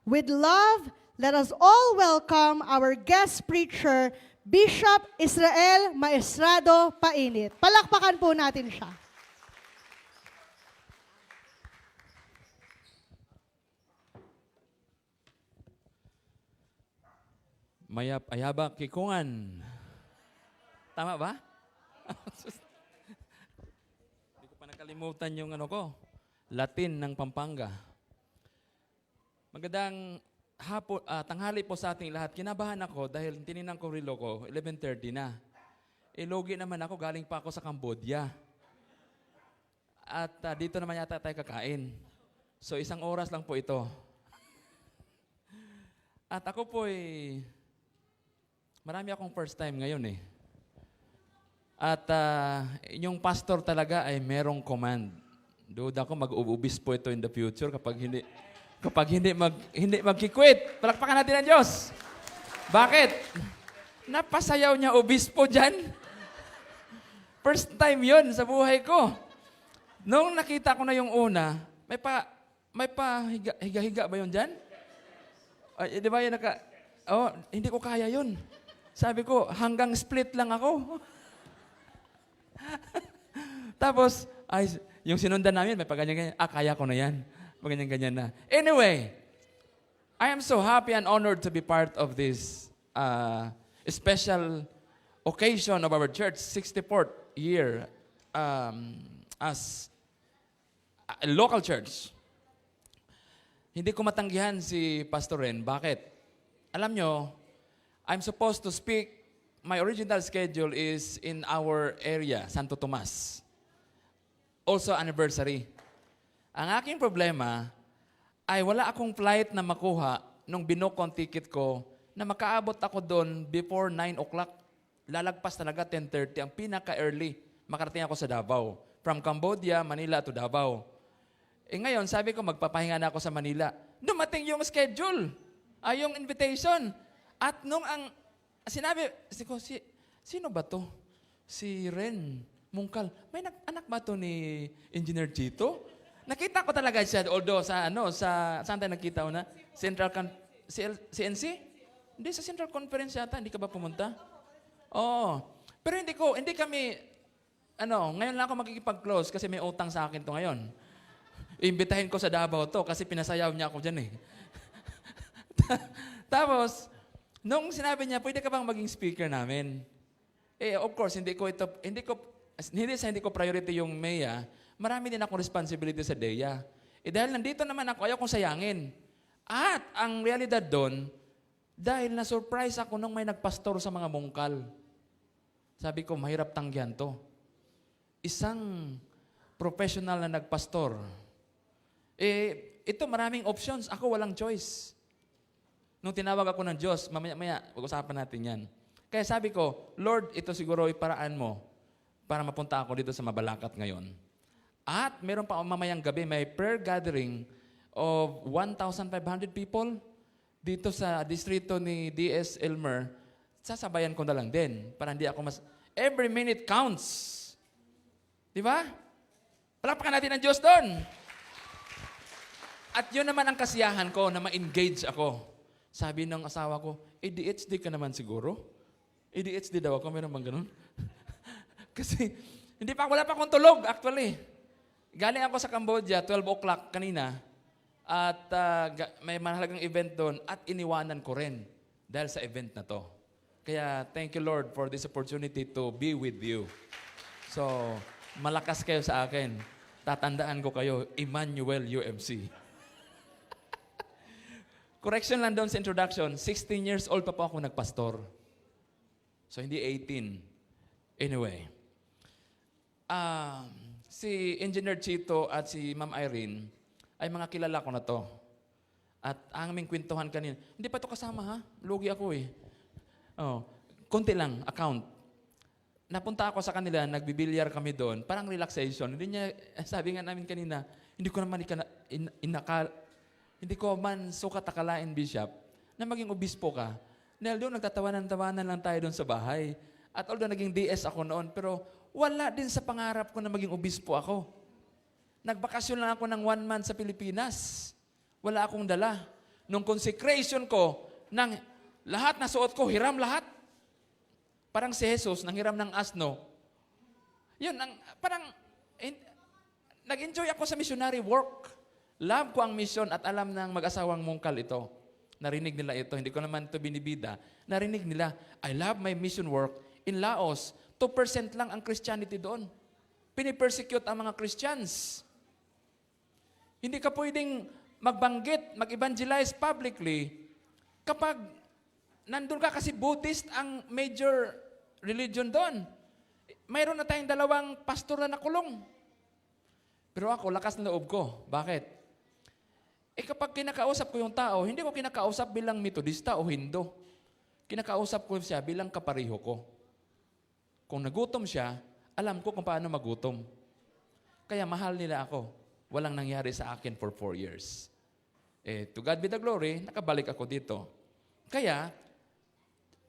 Speaker 8: With love, let us all welcome our guest preacher, Bishop Israel Maestrado Painit. Palakpakan po natin siya.
Speaker 4: Mayap ayabak kikungan. Tama ba? Hindi ko pa nakalimutan yung ano ko, Latin ng Pampanga. Magandang tanghali po sa ating lahat. Kinabahan ako dahil tinignan ko relo ko, 11:30 na. Logi naman ako, galing pa ako sa Cambodia. At dito naman yata tayo kakain. So 1 oras lang po ito. At ako po marami akong first time ngayon eh. At yung pastor talaga ay merong command. Duda ko mag-ubis po ito in the future kapag hindi magki-quit. Palakpakan natin ang Diyos. Bakit? Napasayaw niya obispo dyan. First time yon sa buhay ko. Nung nakita ko na yung una, may pa higa-higa ba yun dyan? Di ba yun hindi ko kaya yun. Sabi ko, hanggang split lang ako. Tapos, yung sinundan namin, may paganyan-ganyan. Kaya ko na yan. Paganyan-ganyan na. Anyway, I am so happy and honored to be part of this special occasion of our church, 64th year as a local church. Hindi ko matanggihan si Pastor Ren. Bakit? Alam nyo, I'm supposed to speak, my original schedule is in our area, Santo Tomas. Also anniversary. Ang aking problema ay wala akong flight na makuha nung binook ang ticket ko na makaabot ako doon before 9 o'clock. Lalagpas talaga 10:30, ang pinaka-early. Makarating ako sa Davao. From Cambodia, Manila to Davao. Ngayon, sabi ko, magpapahinga na ako sa Manila. Dumating yung schedule, yung invitation. At nung sinabi ko, sino ba to? Si Ren Mungkal. May anak ba to ni Engineer Chito? Nakita ko talaga siya, although saan tayo nakita na? CNC? Hindi, sa Central Conference yata, hindi ka ba pumunta? Oo. Pero hindi kami, ngayon lang ako makikipag-close kasi may utang sa akin to ngayon. Imbitahin ko sa Davao to kasi pinasayaw niya ako dyan eh. Tapos, nung sinabi niya, pwede ka bang maging speaker namin? Of course, hindi ko priority yung MEA. Marami din akong responsibility sa DEA. Dahil nandito naman ako, ayaw kong sayangin. At ang realidad doon,
Speaker 11: Dahil na-surprise ako nung may nagpastor sa mga mungkal. Sabi ko, mahirap tanggihan to. Isang professional na nagpastor. Ito maraming options. Ako walang choice. Nung tinawag ako ng Diyos, mamaya, pag-usapan natin yan. Kaya sabi ko, Lord, ito siguro iparaan mo para mapunta ako dito sa Mabalacat ngayon. At meron pa mamayang gabi, may prayer gathering of 1,500 people dito sa distrito ni D.S. Elmer. Sasabayan ko na lang din para hindi ako every minute counts. Di ba? Palakpakan natin ang Diyos doon. At yun naman ang kasiyahan ko na ma-engage ako. Sabi ng asawa ko, ADHD ka naman siguro? ADHD daw ako, meron bang ganun? Kasi wala pa akong tulog actually. Galing ako sa Cambodia, 12 o'clock kanina. At may mahalagang event doon at iniwanan ko rin dahil sa event na to. Kaya thank you Lord for this opportunity to be with you. So, malakas kayo sa akin. Tatandaan ko kayo, Emmanuel UMC. Correction lang doon sa introduction, 16 years old pa po ako nagpastor. So, hindi 18. Anyway. Si Engineer Chito at si Ma'am Irene, ay mga kilala ko na to. At ang aming kwentuhan kanina, hindi pa to kasama ha? Lugi ako eh. Konti lang, account. Napunta ako sa kanila, nagbibilyar kami doon, parang relaxation. Hindi niya, sabi nga namin kanina, hindi ko man sukat akalain, Bishop, na maging obispo ka. Dahil doon, nagtatawanan-tawanan lang tayo doon sa bahay. At although naging DS ako noon, pero wala din sa pangarap ko na maging obispo ako. Nagbakasyon lang ako ng 1 month sa Pilipinas. Wala akong dala. Nung consecration ko, lahat na suot ko, hiram lahat. Parang si Jesus, nang hiram ng asno. Yun, nag-enjoy ako sa missionary work. Love ko ang mission at alam ng mag-asawang mungkal ito. Narinig nila ito, hindi ko naman ito binibida. Narinig nila, I love my mission work. In Laos, 2% lang ang Christianity doon. Pinipersecute ang mga Christians. Hindi ka pwedeng magbanggit, mag-evangelize publicly kapag nandun ka kasi Buddhist ang major religion doon. Mayroon na tayong 2 pastor na nakulong. Pero ako, lakas ng loob ko. Bakit? Kapag kinakausap ko yung tao, hindi ko kinakausap bilang Metodista o Hindu. Kinakausap ko siya bilang kapariho ko. Kung nagutom siya, alam ko kung paano magutom. Kaya mahal nila ako. Walang nangyari sa akin for 4 years. To God be the glory, nakabalik ako dito. Kaya,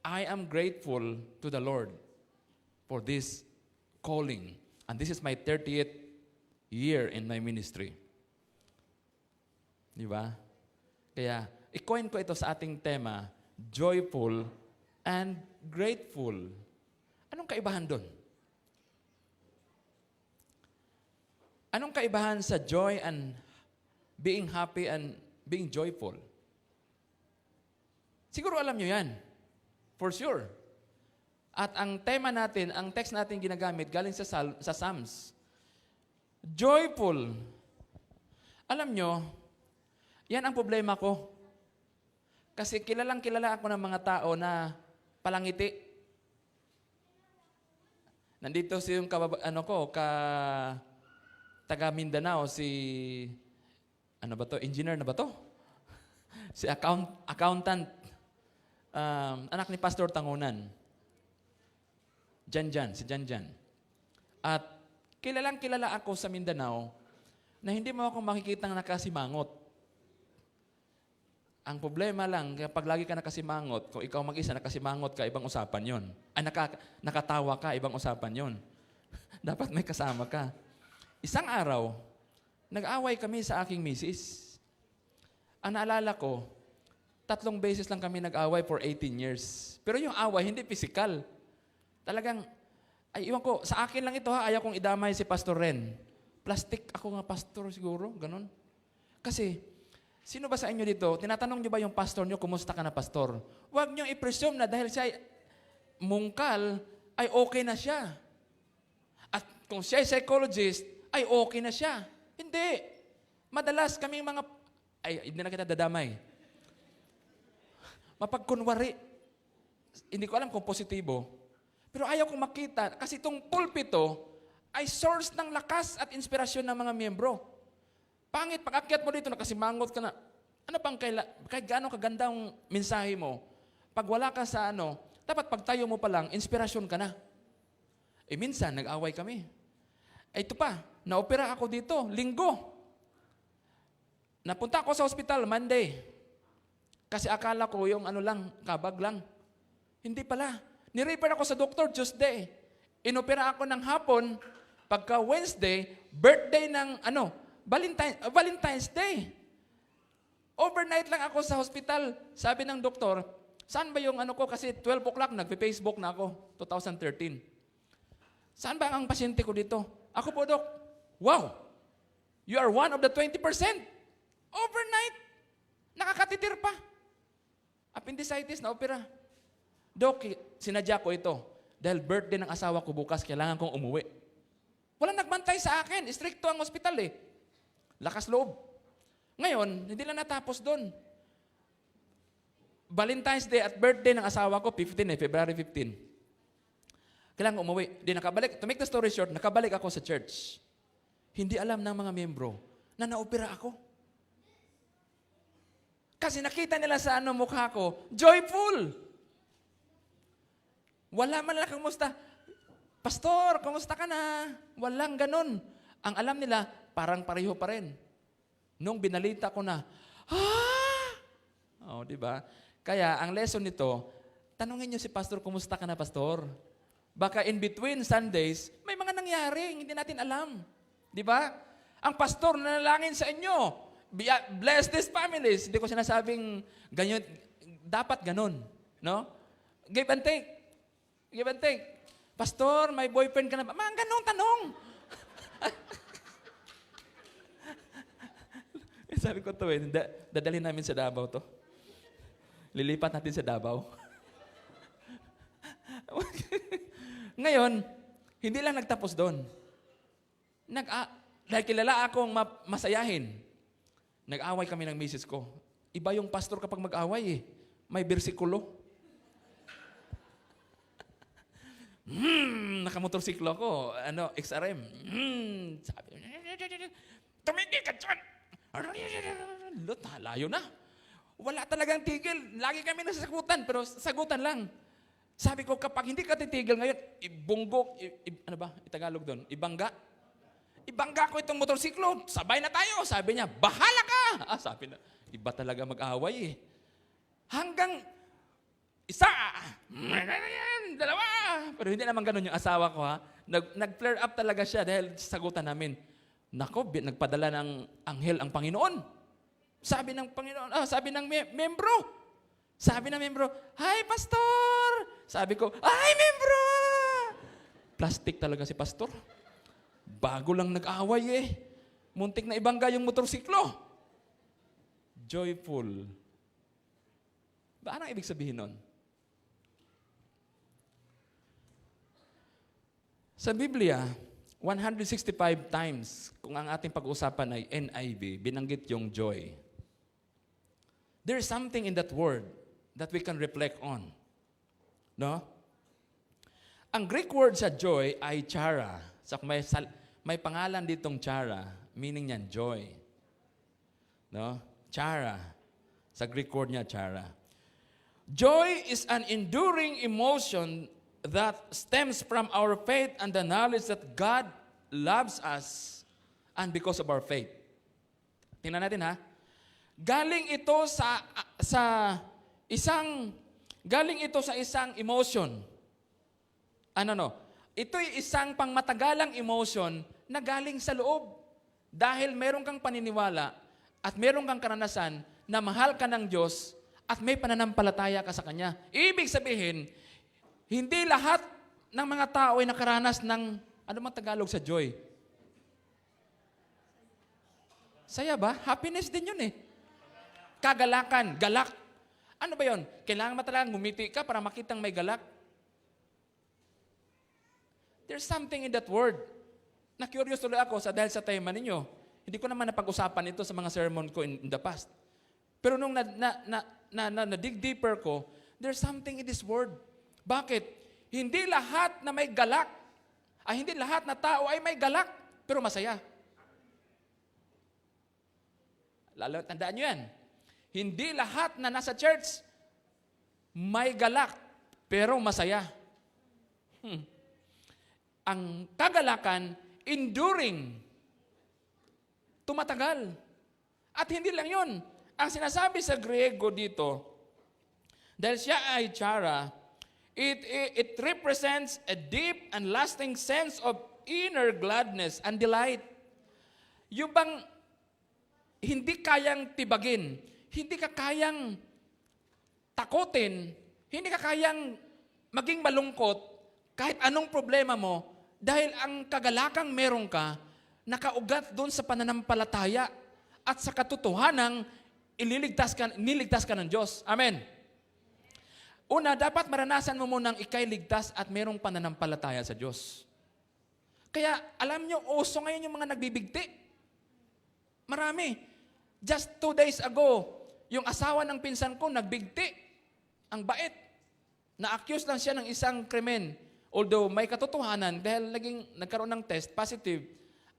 Speaker 11: I am grateful to the Lord for this calling. And this is my 30th year in my ministry. Di ba? Kaya, i-coin ko ito sa ating tema, joyful and grateful. Anong kaibahan doon? Anong kaibahan sa joy and being happy and being joyful? Siguro alam nyo yan. For sure. At ang tema natin, ang text natin ginagamit, galing sa Psalms. Joyful. Alam nyo, yan ang problema ko. Kasi kilala ako ng mga tao na palangiti. Nandito si yung taga Mindanao, engineer na ba to? Si accountant, anak ni Pastor Tangunan. Si Janjan. At kilala ako sa Mindanao na hindi mo ako makikitang nakasimangot. Ang problema lang, kapag lagi ka nakasimangot, kung ikaw mag-isa nakasimangot ka, ibang usapan yon. Ay, nakatawa ka, ibang usapan yon. Dapat may kasama ka. Isang araw, nag-away kami sa aking misis. Ang naalala ko, 3 beses lang kami nag-away for 18 years. Pero yung away, hindi physical. Talagang, iwan ko, sa akin lang ito ha, ayaw kong idamay si Pastor Ren. Plastic ako nga pastor siguro, ganun. Kasi, sino ba sa inyo dito, tinatanong nyo ba yung pastor nyo, kumusta ka na pastor? Huwag nyo i-presume na dahil siya mungkal, ay okay na siya. At kung siya ay psychologist, ay okay na siya. Hindi. Madalas kaming hindi na kita dadamay. mapagkunwari. Hindi ko alam kung positibo. Pero ayaw kong makita kasi itong pulpito ay source ng lakas at inspirasyon ng mga miyembro. Pangit, pag akyat mo dito, nakasimangot ka na. Ano pang kahit gaano kaganda ang mensahe mo, pag wala ka sa dapat pag tayo mo pa lang, inspirasyon ka na. Minsan, nag-away kami. Ito pa, na-opera ako dito, linggo. Napunta ako sa hospital, Monday. Kasi akala ko yung kabag lang. Hindi pala. Ni-refer ako sa doktor Tuesday. Inopera ako ng hapon, pagka Wednesday, birthday ng Valentine's Day. Overnight lang ako sa hospital. Sabi ng doktor, saan ba yung ko? Kasi 12 o'clock, nagpe-Facebook na ako, 2013. Saan ba ang pasyente ko dito? Ako po, Dok. Wow! You are one of the 20%. Overnight. Nakakatitir pa. Appendicitis na opera. Dok, sinadya ko ito. Dahil birthday ng asawa ko bukas, kailangan kong umuwi. Walang nagbantay sa akin. Stricto ang ospital eh. Lakas loob. Ngayon, hindi lang natapos doon. Valentine's Day at birthday ng asawa ko, February 15. Kailangan umuwi. Di nakabalik. To make the story short, nakabalik ako sa church. Hindi alam ng mga miyembro na naopera ako. Kasi nakita nila sa mukha ko, joyful. Wala man lang kumusta. Pastor, kumusta ka na? Walang ganun. Ang alam nila, parang pareho pa rin. Nung binalita ko na, di ba? Kaya ang lesson nito, tanungin niyo si pastor, kumusta ka na, pastor? Baka in between Sundays, may mga nangyari, hindi natin alam. Di ba? Ang pastor nanalangin sa inyo, bless these families. Hindi ko sinasabing ganyan, dapat ganun. No? Give and take. Give and take. Pastor, may boyfriend ka na ba? Mga ganun tanong. Sabi ko to dadalhin namin sa Davao to. Lilipat natin sa Davao. Ngayon, hindi lang nagtapos doon. Dahil kilala akong masayahin, nag-away kami ng misis ko. Iba yung pastor kapag mag-away eh. May bersikulo. Nakamotorsiklo ako. XRM. Sabi, tumigil ka dyan! Layo na. Wala talagang tigil. Lagi kami nasasagutan, pero sagutan lang. Sabi ko, kapag hindi ka titigil ngayon, ibunggok, Itagalog doon, ibangga. Ibangga ko itong motorsiklo, sabay na tayo. Sabi niya, bahala ka! Sabi na, iba talaga mag-away eh. Hanggang isa, dalawa. Pero hindi naman ganun yung asawa ko ha. Nag-flare up talaga siya dahil sagutan namin. Nako, nagpadala ng anghel ang Panginoon. Sabi ng Panginoon, sabi ng membro. Sabi ng membro, hi, pastor! Sabi ko, hi, membro! Plastic talaga si pastor. Bago lang nag-away eh. Muntik na ibangga yung motorsiklo. Joyful. Anong ibig sabihin nun? Sa Biblia, 165 times, kung ang ating pag-uusapan ay NIV, binanggit yung joy. There is something in that word that we can reflect on. No? Ang Greek word sa joy ay chara. So may pangalan ditong chara, meaning niyan joy. No? Chara. Sa Greek word niya, chara. Joy is an enduring emotion that stems from our faith and the knowledge that God loves us and because of our faith. Tingnan natin ha. Galing ito sa isang emotion. Ito'y isang pangmatagalang emotion na galing sa loob. Dahil meron kang paniniwala at meron kang karanasan na mahal ka ng Diyos at may pananampalataya ka sa Kanya. Ibig sabihin, hindi lahat ng mga tao ay nakaranas ng, ano mang Tagalog sa joy? Saya ba? Happiness din yun eh. Kagalakan, galak. Ano ba yun? Kailangan ba talagang ngumiti ka para makitang may galak? There's something in that word. Na-curious tuloy ako dahil sa tema ninyo. Hindi ko naman napag-usapan ito sa mga sermon ko in the past. Pero nung dig deeper ko, there's something in this word. Bakit? Hindi lahat na may galak, hindi lahat na tao ay may galak, pero masaya. Lalo, tandaan nyo yan. Hindi lahat na nasa church may galak, pero masaya. Ang kagalakan, enduring. Tumatagal. At hindi lang yun. Ang sinasabi sa Griego dito, dahil siya ay chara, it represents a deep and lasting sense of inner gladness and delight. Yung bang hindi kayang tibagin, hindi ka kayang takutin, hindi ka kayang maging malungkot kahit anong problema mo, dahil ang kagalakang meron ka, nakaugat doon sa pananampalataya at sa katotohanang niligtas ka ng Diyos. Amen. Una, dapat maranasan mo munang ikay ligtas at merong pananampalataya sa Diyos. Kaya, alam nyo, uso ngayon yung mga nagbibigti. Marami. Just 2 days ago, yung asawa ng pinsan ko nagbigti. Ang bait. Na-accuse lang siya ng isang krimen. Although may katotohanan dahil nagkaroon ng test, positive.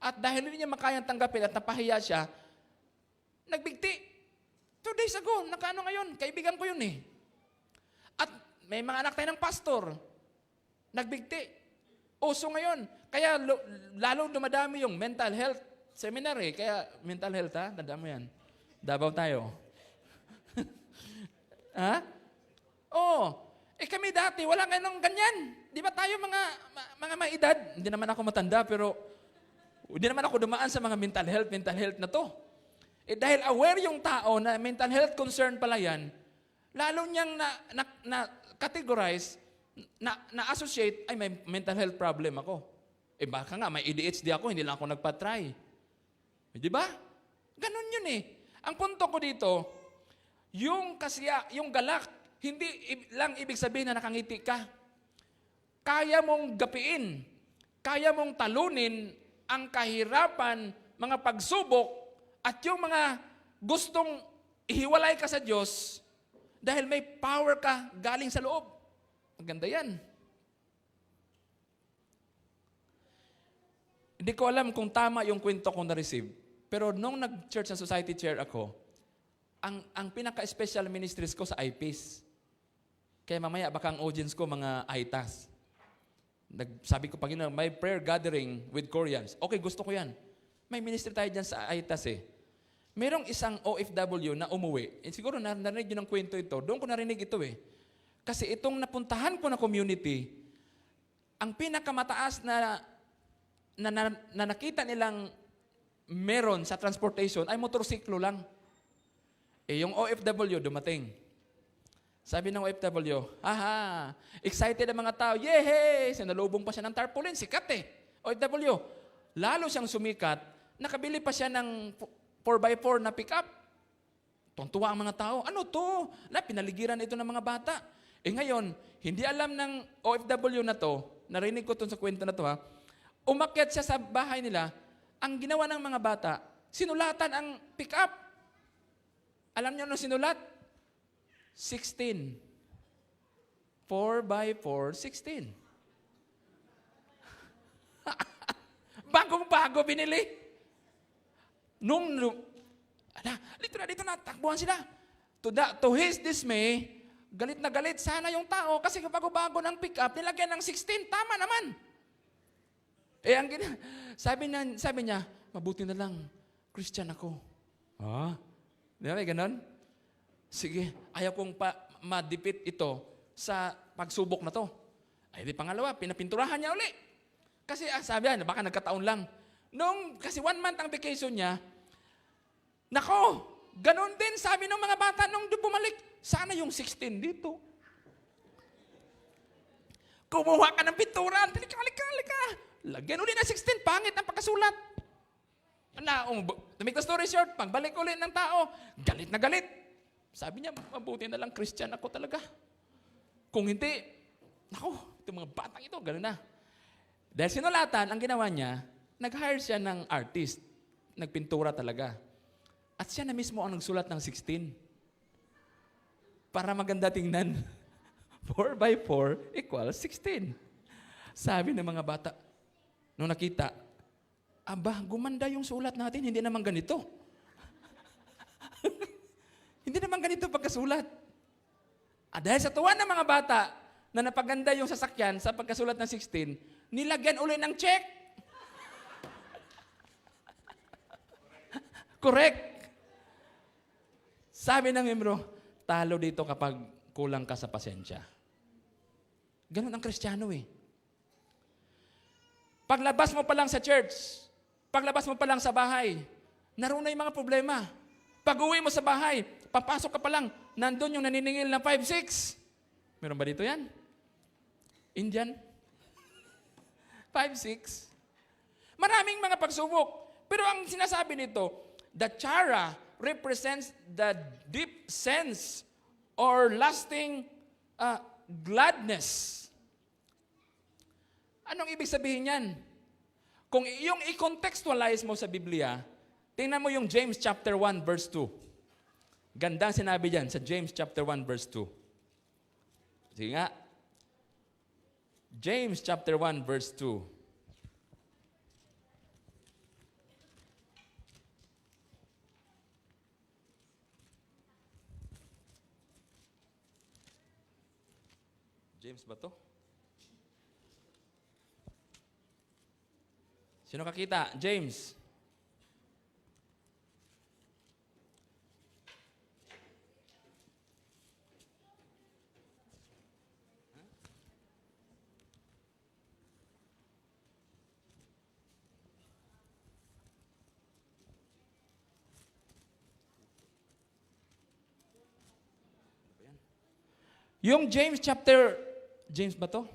Speaker 11: At dahil hindi niya makayang tanggapin at napahiya siya, nagbigti. 2 days ago, nakaano ngayon? Kaibigan ko yun eh. At may mga anak tayo ng pastor. Nagbigti. Uso ngayon. Kaya lalo dumadami yung mental health seminar eh. Kaya mental health ha? Tandaan mo yan. Davao tayo. Ha? Oo. Kami dati, wala ganong ganyan. Di ba tayo mga may edad? Hindi naman ako matanda, pero hindi naman ako dumaan sa mga mental health na to. Dahil aware yung tao na mental health concern pala yan, lalo niyang na-categorize, na-associate, ay may mental health problem ako. Baka nga, may ADHD ako, hindi lang ako nagpa-try. Di ba? Ganon yun eh. Ang punto ko dito, yung galak, hindi lang ibig sabihin na nakangiti ka. Kaya mong gapiin, kaya mong talunin ang kahirapan, mga pagsubok, at yung mga gustong ihiwalay ka sa Diyos dahil may power ka galing sa loob. Maganda yan. Hindi ko alam kung tama yung kwento ko na-receive. Pero nung nag-church and society chair ako, ang pinaka-special ministries ko sa IPs. Kaya mamaya baka ang audience ko mga ITAS. Sabi ko, Panginoon, may prayer gathering with Koreans. Okay, gusto ko yan. May ministry tayo dyan sa ITAS eh. Merong isang OFW na umuwi. Siguro narinig yun ng kwento ito. Doon ko narinig ito eh. Kasi itong napuntahan ko na community, ang pinakamataas na nakita nilang meron sa transportation ay motorsiklo lang. Yung OFW dumating. Sabi ng OFW, excited ang mga tao, yehey! Sinalubong pa siya ng tarpaulin, sikat eh. OFW, lalo siyang sumikat, nakabili pa siya ng 4x4 na pick-up. Tuntua ang mga tao, ano to? Pinaligiran ito ng mga bata. Ngayon, hindi alam ng OFW na to, narinig ko ito sa kwento na to umakyat siya sa bahay nila, ang ginawa ng mga bata, sinulatan ang pick-up. Alam niyo ano sinulat? 16. 4x4, 16. Bagong-bago binili. Dito na, takbuhan sila. To his dismay, galit na galit sana yung tao kasi bago-bago ng pick-up, nilagyan ng 16. Tama naman. Sabi niya, mabuti na lang, Christian ako. Di ba, may ganon? Sige, ayaw kong madipit ito sa pagsubok na to. Di pangalawa, pinapinturahan niya uli. Kasi sabi niya, baka nagkataon lang. Kasi 1 month ang vacation niya, nako, ganon din sabi ng mga bata nung bumalik, sana yung 16 dito. Kumuha ka ng pintura, halika. Lagyan uli na 16, pangit ang pagkasulat. To make the story short, pagbalik uli ng tao, galit na galit. Sabi niya, mabuti na lang Christian ako talaga. Kung hindi, itong mga batang ito, gano'n na. Dahil sinulatan, ang ginawa niya, nag-hire siya ng artist. Nagpintura talaga. At siya na mismo ang nagsulat ng 16. para maganda tingnan. 4 by 4 equals 16. Sabi ng mga bata, nung nakita, aba, gumanda yung sulat natin, hindi naman ganito. Hindi naman ganito pagkasulat. Dahil sa tuwa ng mga bata na napaganda yung sasakyan sa pagkasulat ng 16, nilagyan uli ng check. Correct. Sabi ng membro, talo dito kapag kulang ka sa pasensya. Ganun ang Kristiyano eh. Paglabas mo pa lang sa church, paglabas mo pa lang sa bahay, naroon na yung mga problema. Pag-uwi mo sa bahay, papasok ka pa lang, nandun yung naniningil na 5'6". Meron ba dito yan? Indian? 5'6". Maraming mga pagsubok. Pero ang sinasabi nito, the chara represents the deep sense or lasting gladness. Anong ibig sabihin yan? Kung yung i-contextualize mo sa Biblia, tingnan mo yung James chapter 1 verse 2. Gandang sinabi diyan sa James chapter 1 verse 2. Sige nga. James chapter 1 verse 2. James ba to? Sino kakita? James. Yung James ba to?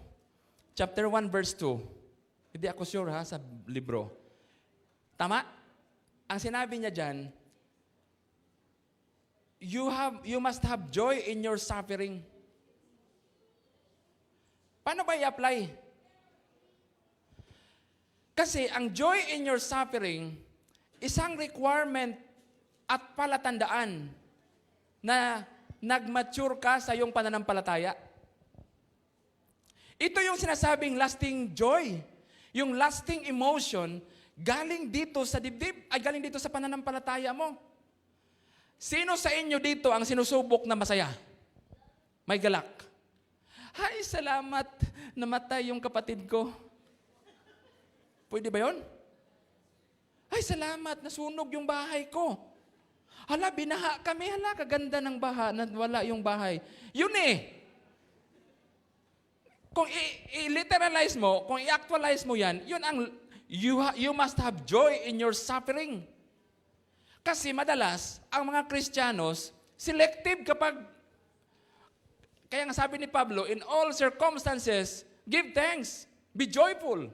Speaker 11: Chapter 1 verse 2. Hindi ako sure ha sa libro. Tama? Ang sinabi niya diyan, you must have joy in your suffering. Paano ba i-apply? Kasi ang joy in your suffering, isang requirement at palatandaan na nag-mature ka sa iyong pananampalataya. Ito yung sinasabing lasting joy. Yung lasting emotion, galing dito sa dibdib, ay galing dito sa pananampalataya mo. Sino sa inyo dito ang sinusubok na masaya? May galak. Ay, salamat, namatay yung kapatid ko. Pwede ba yun? Ay, salamat, nasunog yung bahay ko. Hala, binaha kami, hala, kaganda ng baha, wala yung bahay. Yun eh. Kung i-literalize mo, kung i-actualize mo yan, yun ang, you must have joy in your suffering. Kasi madalas, ang mga Kristiyanos, selective kapag, kaya nga sabi ni Pablo, in all circumstances, give thanks, be joyful.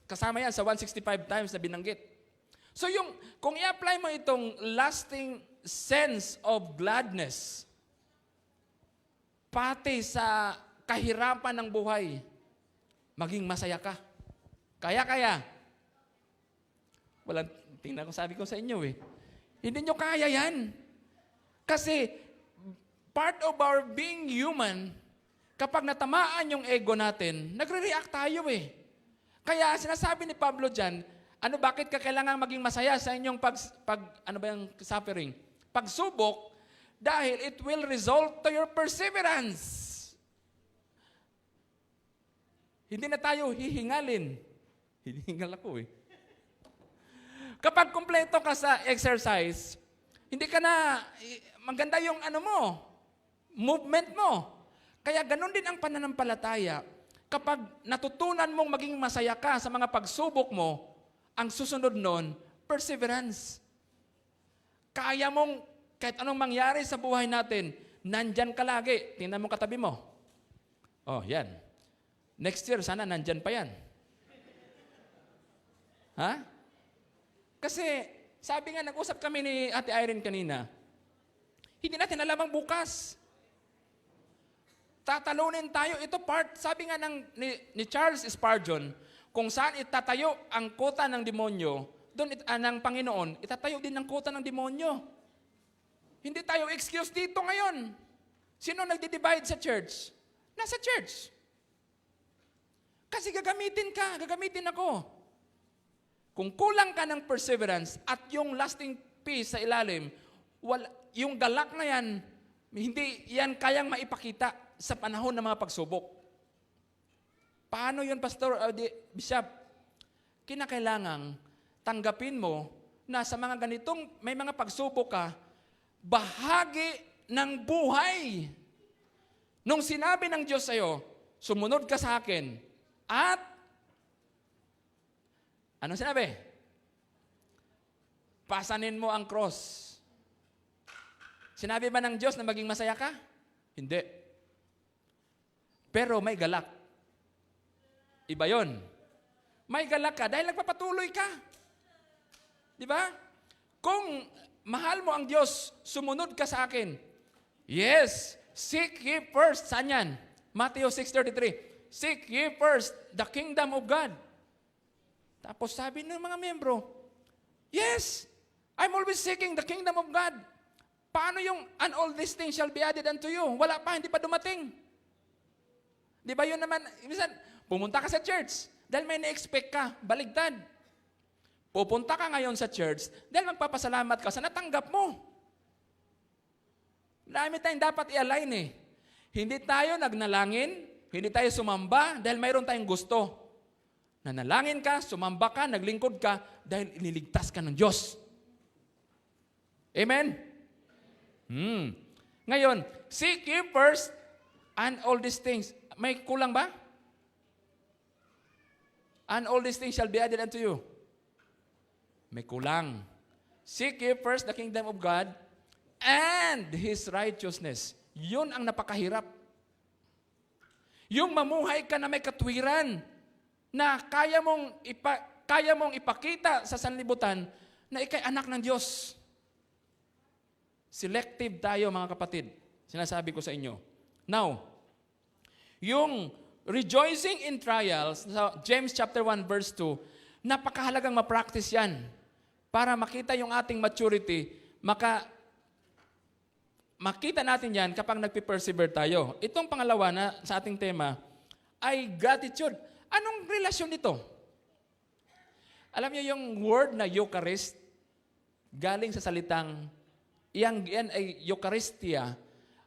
Speaker 11: Kasama yan sa 165 times na binanggit. So kung i-apply mo itong lasting sense of gladness, pati sa kahirapan ng buhay, maging masaya ka. Kaya. Walang, tingnan ko, sabi ko sa inyo eh. Hindi nyo kaya yan. Kasi, part of our being human, kapag natamaan yung ego natin, nagre-react tayo eh. Kaya sinasabi ni Pablo dyan, bakit ka kailangan maging masaya sa inyong suffering? Pagsubok, dahil it will result to your perseverance. Hindi na tayo hihingalin. Hinihingal ako eh. Kapag kumpleto ka sa exercise, hindi ka na, maganda yung movement mo. Kaya ganun din ang pananampalataya. Kapag natutunan mong maging masaya ka sa mga pagsubok mo, ang susunod nun, perseverance. Kaya mong, kahit anong mangyari sa buhay natin, nandyan ka lagi. Tingnan mo katabi mo. Oh, yan. Next year, sana nandyan pa yan. Ha? Kasi, sabi nga, nag-usap kami ni Ate Irene kanina, hindi natin alam ang bukas. Tatalunin tayo. Ito part, sabi nga ni Charles Spurgeon, kung saan itatayo ang kota ng demonyo, doon ng Panginoon, itatayo din ang kota ng demonyo. Hindi tayo excuse dito ngayon. Sino nagdi-divide sa church? Nasa church. Kasi gagamitin ka, gagamitin ako. Kung kulang ka ng perseverance at yung lasting peace sa ilalim, yung galak na yan, hindi yan kayang maipakita sa panahon ng mga pagsubok. Paano yun, Pastor, Bishop? Kinakailangang tanggapin mo na sa mga ganitong may mga pagsubok ka, bahagi ng buhay. Nung sinabi ng Diyos sa'yo, sumunod ka sa akin, at anong sinabi? Pasanin mo ang cross. Sinabi ba ng Diyos na maging masaya ka? Hindi. Pero may galak. Iba yon. May galak ka dahil nagpapatuloy ka. Di ba? Kung mahal mo ang Diyos, sumunod ka sa akin. Yes, seek ye first. Saan yan? Matthew 6:33. Seek ye first the kingdom of God. Tapos sabi ng mga membro, yes, I'm always seeking the kingdom of God. Paano yung, and all these things shall be added unto you? Wala pa, hindi pa dumating. Di ba yun naman, minsan, pumunta ka sa church dahil may na-expect ka, baligtad. Pupunta ka ngayon sa church dahil magpapasalamat ka sa natanggap mo. Dami tayong dapat i-align eh. Hindi tayo nagnalangin, hindi tayo sumamba dahil mayroon tayong gusto. Nanalangin ka, sumamba ka, naglingkod ka dahil iniligtas ka ng Diyos. Amen? Ngayon, seek ye first and all these things. May kulang ba? And all these things shall be added unto you. May kulang. Seek ye first the kingdom of God and His righteousness. Yun ang napakahirap. Yung mamuhay ka na may katwiran, na kaya mong ipakita sa sanlibutan na ikay anak ng Diyos. Selective tayo, mga kapatid. Sinasabi ko sa inyo. Now, yung rejoicing in trials, sa James chapter 1 verse 2, napakahalagang ma-practice yan para makita yung ating maturity, makita natin yan kapag nagpipersevere tayo. Itong pangalawa na sa ating tema ay gratitude. Anong relasyon nito? Alam niyo yung word na Eucharist, galing sa salitang, yan ay Eucharistia,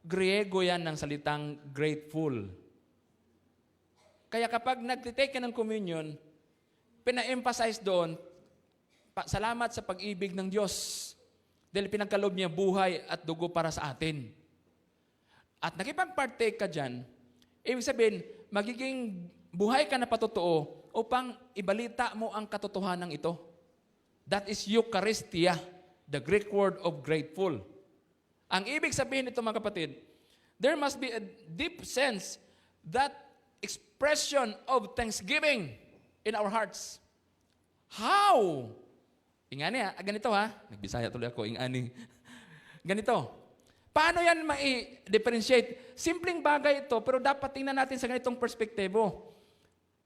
Speaker 11: Griego yan ng salitang grateful. Kaya kapag nag-take ka ng communion, pina-emphasize doon, salamat sa pag-ibig ng Diyos. Dahil pinagkaloob niya buhay at dugo para sa atin. At nakipag-partake ka dyan, ibig sabihin, magiging buhay ka na patotoo upang ibalita mo ang katotohanan ito. That is Eucharistia, the Greek word of grateful. Ang ibig sabihin nito, mga kapatid, there must be a deep sense that expression of thanksgiving in our hearts. How? Ingani ganito nagbisaya tuloy ako, ingani. Ganito. Paano yan ma-differentiate? Simpleng bagay ito, pero dapat tingnan natin sa ganitong perspektibo.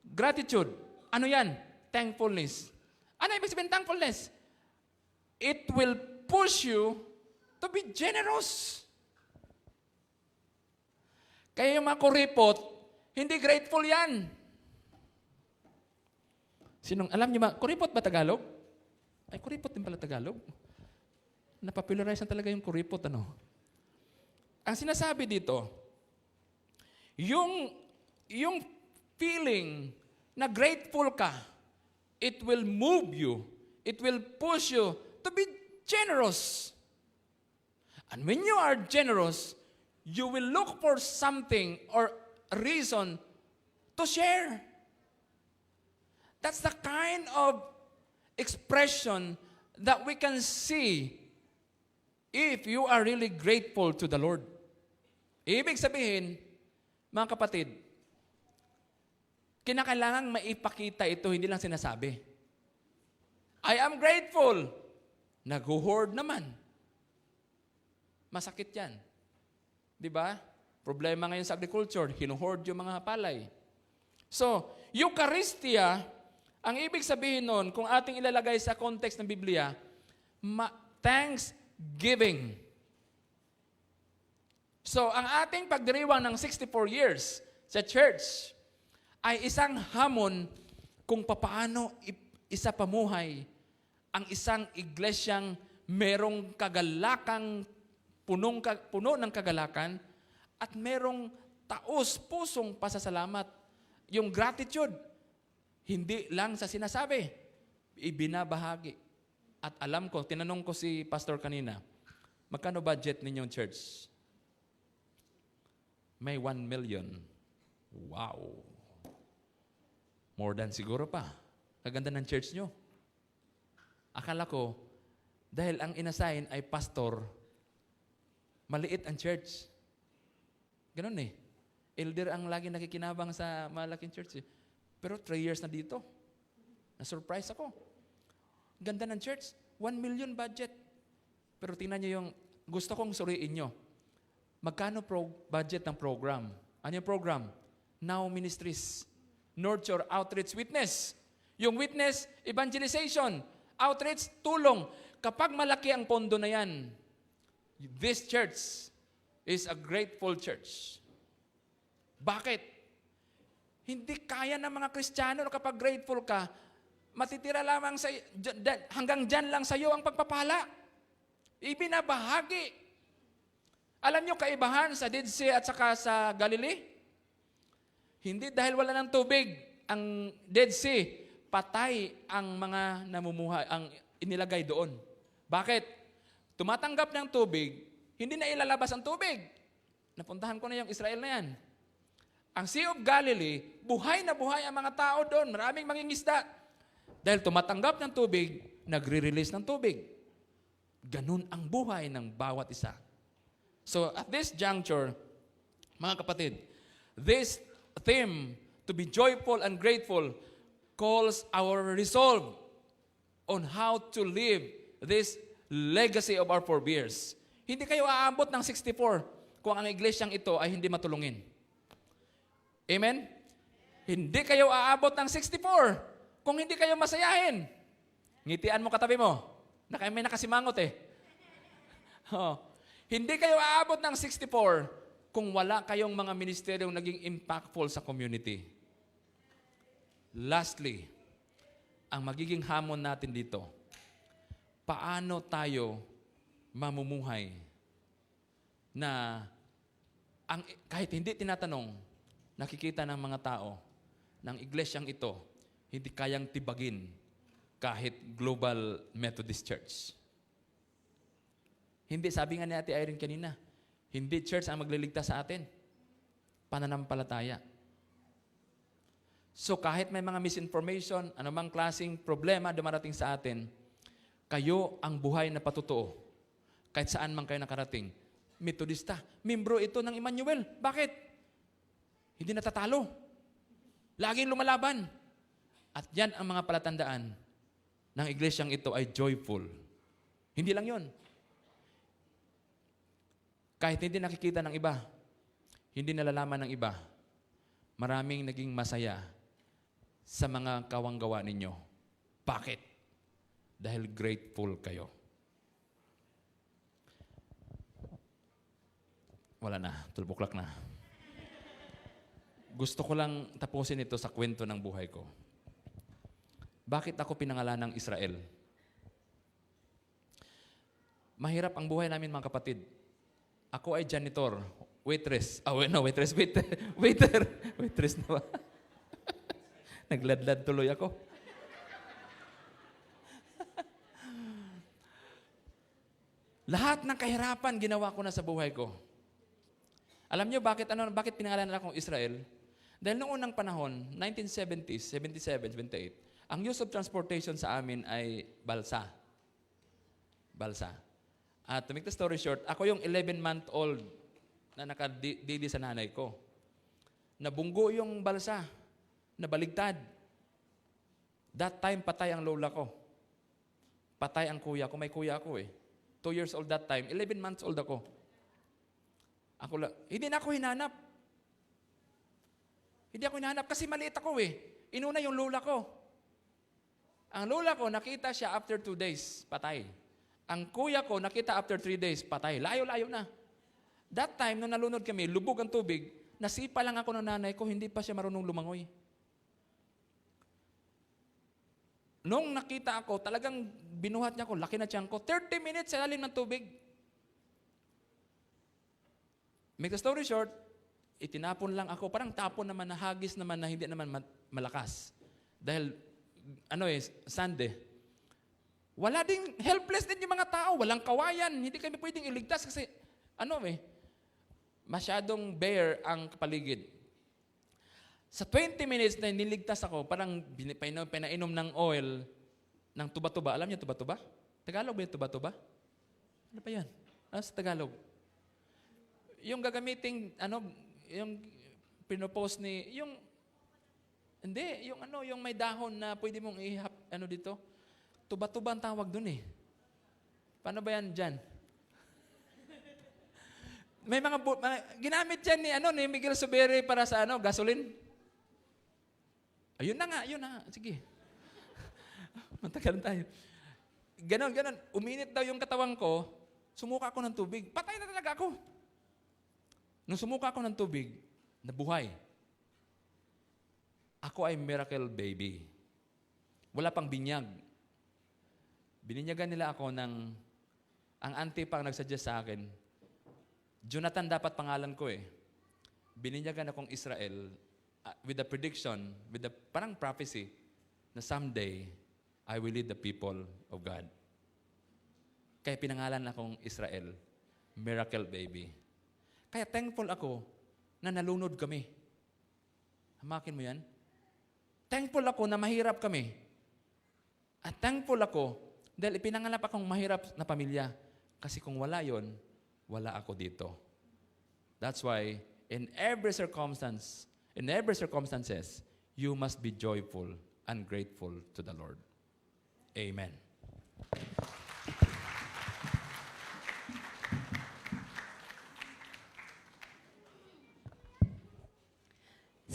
Speaker 11: Gratitude. Ano yan? Thankfulness. Ano ibig sabihin thankfulness? It will push you to be generous. Kaya yung mga kuripot, hindi grateful yan. Alam niyo ba, kuripot ba Tagalog? Ay, kuripot din pala Tagalog. Napopularize na talaga yung kuripot, Ang sinasabi dito, yung feeling na grateful ka, it will move you, it will push you to be generous. And when you are generous, you will look for something or a reason to share. That's the kind of expression that we can see if you are really grateful to the Lord. Ibig sabihin, mga kapatid, kinakailangang maipakita ito, hindi lang sinasabi. I am grateful. Nag-hoard naman. Masakit yan. Di ba? Problema ngayon sa agriculture, hinuhoard yung mga palay. So, Eucharistia, ang ibig sabihin nun, kung ating ilalagay sa context ng Biblia, thanksgiving. So, ang ating pagdiriwang ng 64 years sa church ay isang hamon kung papaano isa pamuhay ang isang iglesyang merong kagalakang, puno ng kagalakan at merong taos-pusong pasasalamat. Yung gratitude, hindi lang sa sinasabi, ibinabahagi. At alam ko, tinanong ko si pastor kanina, magkano budget ninyong church? May 1 million. Wow. More than siguro pa. Kaganda ng church nyo. Akala ko, dahil ang inasign ay pastor, maliit ang church. Ganun eh. Elder ang lagi nakikinabang sa malaking church eh. Pero 3 years na dito. Na-surprise ako. Ganda ng church. 1 million budget. Pero tingnan nyo yung, gusto kong suriin nyo. Magkano budget ng program? Ano yung program? Now Ministries. Nurture, Outreach, Witness. Yung witness, evangelization. Outreach, tulong. Kapag malaki ang pondo na yan, this church is a grateful church. Bakit? Hindi kaya ng mga Kristiyano kapag grateful ka, matitira lamang sa hanggang dyan lang sa iyo ang pagpapala. Ibinabahagi. Alam niyo kaibahan sa Dead Sea at saka sa Galilee? Hindi dahil wala ng tubig ang Dead Sea, patay ang mga namumuhay, ang inilagay doon. Bakit? Tumatanggap ng tubig, hindi na ilalabas ang tubig. Napuntahan ko na yung Israel na yan. Ang Sea of Galilee, buhay na buhay ang mga tao doon. Maraming mangingisda. Dahil tumatanggap ng tubig, nagre-release ng tubig. Ganun ang buhay ng bawat isa. So at this juncture, mga kapatid, this theme, to be joyful and grateful, calls our resolve on how to live this legacy of our forebears. Hindi kayo aabot ng 64 kung ang iglesyang ito ay hindi matulungin. Amen? Hindi kayo aabot ng 64 kung hindi kayo masayahin. Ngitian mo katabi mo. May nakasimangot eh. Hindi kayo aabot ng 64 kung wala kayong mga ministeryong naging impactful sa community. Lastly, ang magiging hamon natin dito, paano tayo mamumuhay na kahit hindi tinatanong, nakikita ng mga tao ng iglesyang ito, hindi kayang tibagin kahit Global Methodist Church. Hindi, sabi nga ni Ate Irene kanina, hindi church ang magliligtas sa atin. Pananampalataya. So kahit may mga misinformation, anumang klaseng problema dumarating sa atin, kayo ang buhay na patutuo. Kahit saan man kayo nakarating. Metodista. Membro ito ng Emmanuel. Bakit? Hindi natatalo. Laging lumalaban. At yan ang mga palatandaan ng iglesyang ito ay joyful. Hindi lang yon. Kahit hindi nakikita ng iba, hindi nalalaman ng iba, maraming naging masaya sa mga kawanggawa ninyo. Bakit? Dahil grateful kayo. Wala na, 12 o'clock na. Gusto ko lang tapusin ito sa kwento ng buhay ko. Bakit ako pinangalan ng Israel? Mahirap ang buhay namin mga kapatid. Ako ay janitor, waitress. Waitress. Waitress na ba? Nagladlad tuloy ako. Lahat ng kahirapan ginawa ko na sa buhay ko. Alam niyo bakit pinangalanan akong Israel? Dahil noong unang panahon, 1970s, 77, 78, ang use of transportation sa amin ay balsa. At to make the story short, ako yung 11-month-old na nakadidi sa nanay ko. Nabunggo yung balsa, nabaligtad. That time, patay ang lola ko. Patay ang kuya ko. May kuya ako eh. 2 years old that time. 11 months old ako. Hindi na ako hinanap. Hindi ako hinanap kasi maliit ako eh. Inuna yung lola ko. Ang lola ko, nakita siya after 2 days, patay. Ang kuya ko, nakita after 3 days, patay. Layo-layo na. That time, nung nalunod kami, lubog ang tubig, nasipa lang ako ng nanay ko, hindi pa siya marunong lumangoy. Nung nakita ako, talagang binuhat niya ako, laki na tiyan ko, 30 minutes sa ilalim ng tubig. Make the story short, itinapon lang ako, parang tapon naman na hagis naman na hindi naman malakas. Dahil, sand eh. Wala ding, helpless din yung mga tao, walang kawayan, hindi kami pwedeng iligtas kasi, masyadong bare ang paligid. Sa 20 minutes na niligtas ako, parang pinainom ng oil ng tuba-tuba. Alam niyo tuba-tuba? Tagalog ba yung tuba-tuba? Ano pa yan? Ano sa Tagalog? Yung gagamiting, yung pinopost yung may dahon na pwede mong ihap, dito? Tuba-tuba ang tawag dun eh. Paano ba yan dyan? May mga ginamit yan ni Miguel Subere para sa gasoline. Ayun na nga. Sige. Matagal tayo. Ganon. Uminit daw yung katawan ko, sumuka ako ng tubig. Patay na talaga ako. Nung sumuka ako ng tubig, nabuhay. Ako ay miracle baby. Wala pang binyag. Bininyagan nila ako ang auntie pang nagsuggest sa akin, Jonathan dapat pangalan ko eh. Bininyagan akong Israel with the prediction, with the parang prophecy, na someday, I will lead the people of God. Kaya pinangalan akong Israel, miracle baby. Kaya thankful ako na nalunod kami. Hamakin mo yan? Thankful ako na mahirap kami. At thankful ako dahil ipinangalap akong mahirap na pamilya. Kasi kung wala yon, wala ako dito. That's why, in every circumstances, you must be joyful and grateful to the Lord. Amen.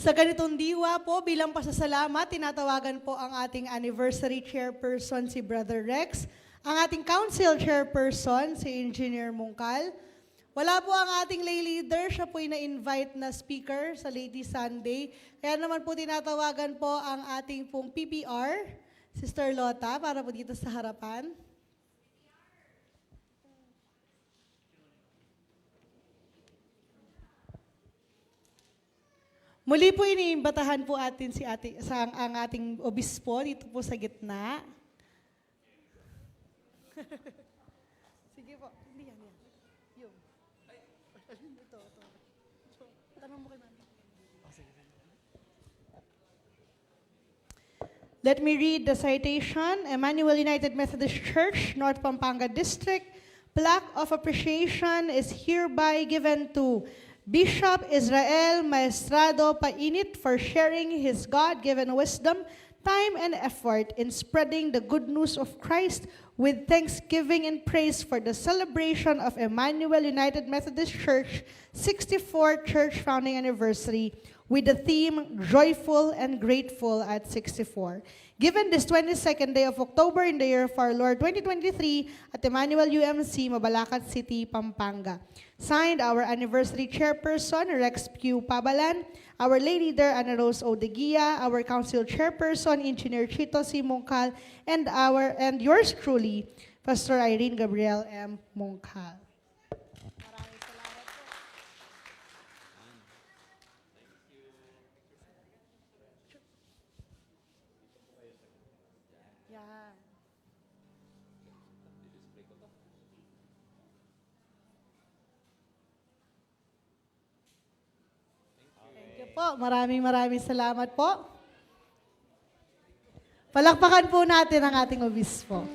Speaker 8: Sa ganitong diwa po, bilang pasasalamat, tinatawagan po ang ating anniversary chairperson, si Brother Rex, ang ating council chairperson, si Engineer Mungkal. Wala po ang ating lay leader, siya po na-invite na speaker sa Lady Sunday. Kaya naman po tinatawagan po ang ating pong PPR, Sister Lota, para po dito sa harapan. Muli po iniimbatahan po atin ang ating obispo dito po sa gitna. Sige po. Hindi yan. Yung. Ito. Tanong mo kay Mami. Let me read the citation. Emmanuel United Methodist Church, North Pampanga District. Plaque of appreciation is hereby given to Bishop Israel Maestrado Painit for sharing his God-given wisdom, time, and effort in spreading the good news of Christ with thanksgiving and praise for the celebration of Emmanuel United Methodist Church 64th Church Founding Anniversary with the theme Joyful and Grateful at 64. Given this 22nd day of October in the year of our Lord 2023 at Emmanuel UMC, Mabalacat City, Pampanga. Signed, our anniversary chairperson, Rex Q. Pabalan, our lay leader, Ana Rose Odeguia, our council chairperson, Engineer Chito C. Mungkal, and yours truly, Pastor Irene Gabriel M. Mungkal. Po, maraming salamat po. Palakpakan po natin ang ating obispo.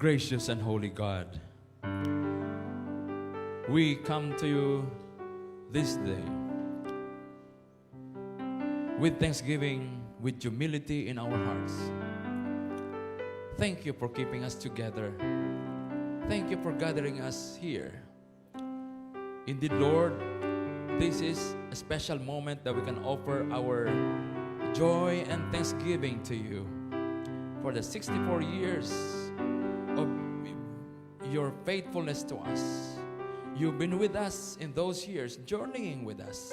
Speaker 11: Gracious and holy God, we come to you this day with thanksgiving, with humility in our hearts. Thank you for keeping us together. Thank you for gathering us here. Indeed, Lord, this is a special moment that we can offer our joy and thanksgiving to you for the 64 years of your faithfulness to us. You've been with us in those years, journeying with us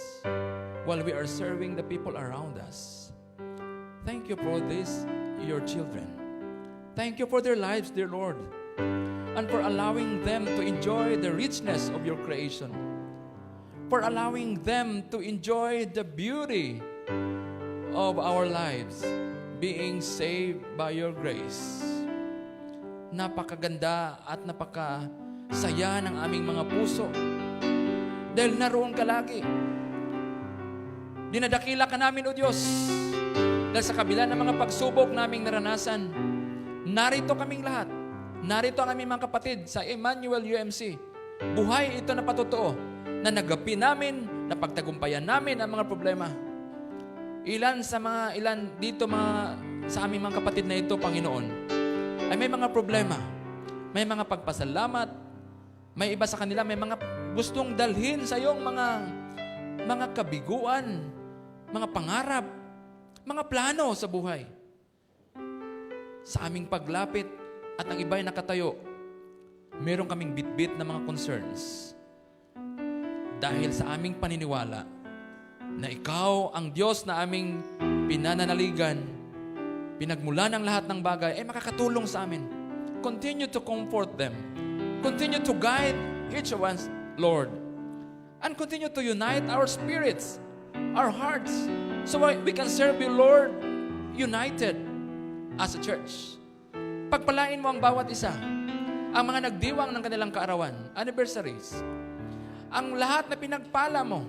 Speaker 11: while we are serving the people around us. Thank you for this, your children. Thank you for their lives, dear Lord, and for allowing them to enjoy the richness of your creation, for allowing them to enjoy the beauty of our lives, being saved by your grace. Napakaganda at napakasaya ng aming mga puso dahil naroon ka lagi. Dinadakila ka namin, O Diyos, dahil sa kabila ng mga pagsubok naming naranasan, narito kaming lahat. Narito ang aming mga kapatid sa Emmanuel UMC. Buhay ito na patotoo, na nagapi namin, na pagtagumpayan namin ang mga problema. Ilan dito sa aming mga kapatid na ito, Panginoon, ay may mga problema, may mga pagpasalamat, may iba sa kanila, may mga gustong dalhin sa iyong mga kabiguan, mga pangarap, mga plano sa buhay. Sa aming paglapit at ang iba'y nakatayo, meron kaming bitbit na mga concerns. Dahil sa aming paniniwala na ikaw ang Diyos na aming pinananaligan, pinagmula ng lahat ng bagay, ay makakatulong sa amin. Continue to comfort them. Continue to guide each of us, Lord. And continue to unite our spirits, our hearts, so we can serve you, Lord, united as a church. Pagpalain mo ang bawat isa, ang mga nagdiwang ng kanilang kaarawan, anniversaries, ang lahat na pinagpala mo,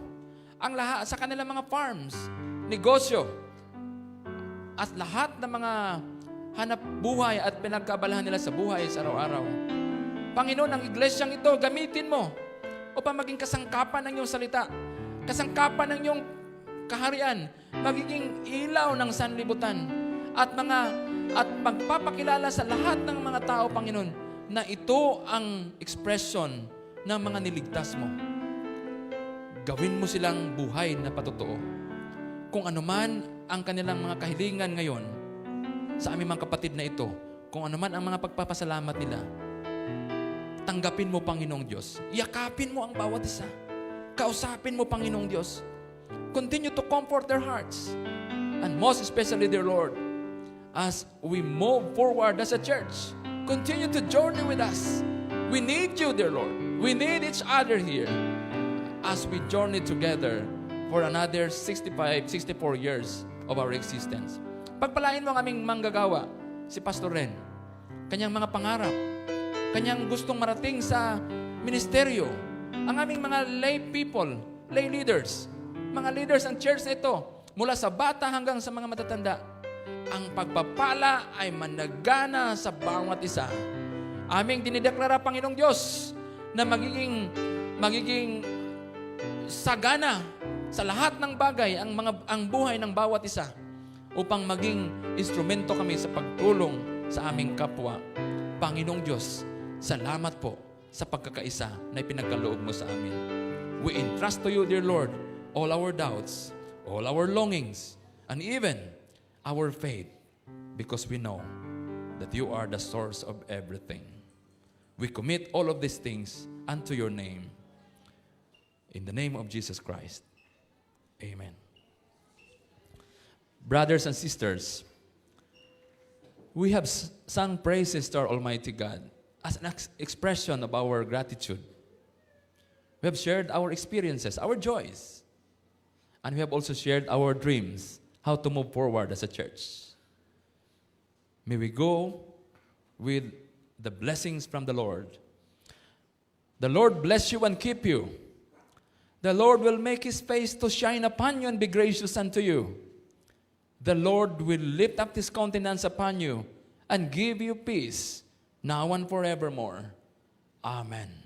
Speaker 11: ang lahat sa kanilang mga farms, negosyo, at lahat ng mga hanap buhay at pinagkaabalahan nila sa buhay sa araw-araw. Panginoon, ang iglesyang ito, gamitin mo upang maging kasangkapan ng iyong salita, kasangkapan ng iyong kaharian, magiging ilaw ng sanlibutan, at magpapakilala sa lahat ng mga tao, Panginoon, na ito ang expression ng mga niligtas mo. Gawin mo silang buhay na patotoo. Kung anuman ang kanilang mga kahilingan ngayon sa aming mga kapatid na ito, kung anuman ang mga pagpapasalamat nila, tanggapin mo, Panginoong Diyos. Yakapin mo ang bawat isa. Kausapin mo, Panginoong Diyos. Continue to comfort their hearts. And most especially, dear Lord, as we move forward as a church, continue to journey with us. We need you, dear Lord. We need each other here as we journey together for another 64 years of our existence. Pagpalain mo ang aming manggagawa, si Pastor Ren, kanyang mga pangarap, kanyang gustong marating sa ministeryo, ang aming mga lay people, lay leaders, mga leaders ng church na ito, mula sa bata hanggang sa mga matatanda, ang pagpapala ay managana sa bawat isa. Aming dinideklara, Panginoong Diyos, na magiging sagana sa lahat ng bagay ang buhay ng bawat isa upang maging instrumento kami sa pagtulong sa aming kapwa. Panginoong Diyos, salamat po sa pagkakaisa na ipinagkaloob mo sa amin. We entrust to you, dear Lord, all our doubts, all our longings, and even our faith, because we know that you are the source of everything. We commit all of these things unto your name. In the name of Jesus Christ. Amen. Brothers and sisters, we have sung praises to our Almighty God as an expression of our gratitude. We have shared our experiences, our joys, and we have also shared our dreams, how to move forward as a church. May we go with the blessings from the Lord. The Lord bless you and keep you. The Lord will make His face to shine upon you and be gracious unto you. The Lord will lift up His countenance upon you and give you peace. now and forevermore. Amen.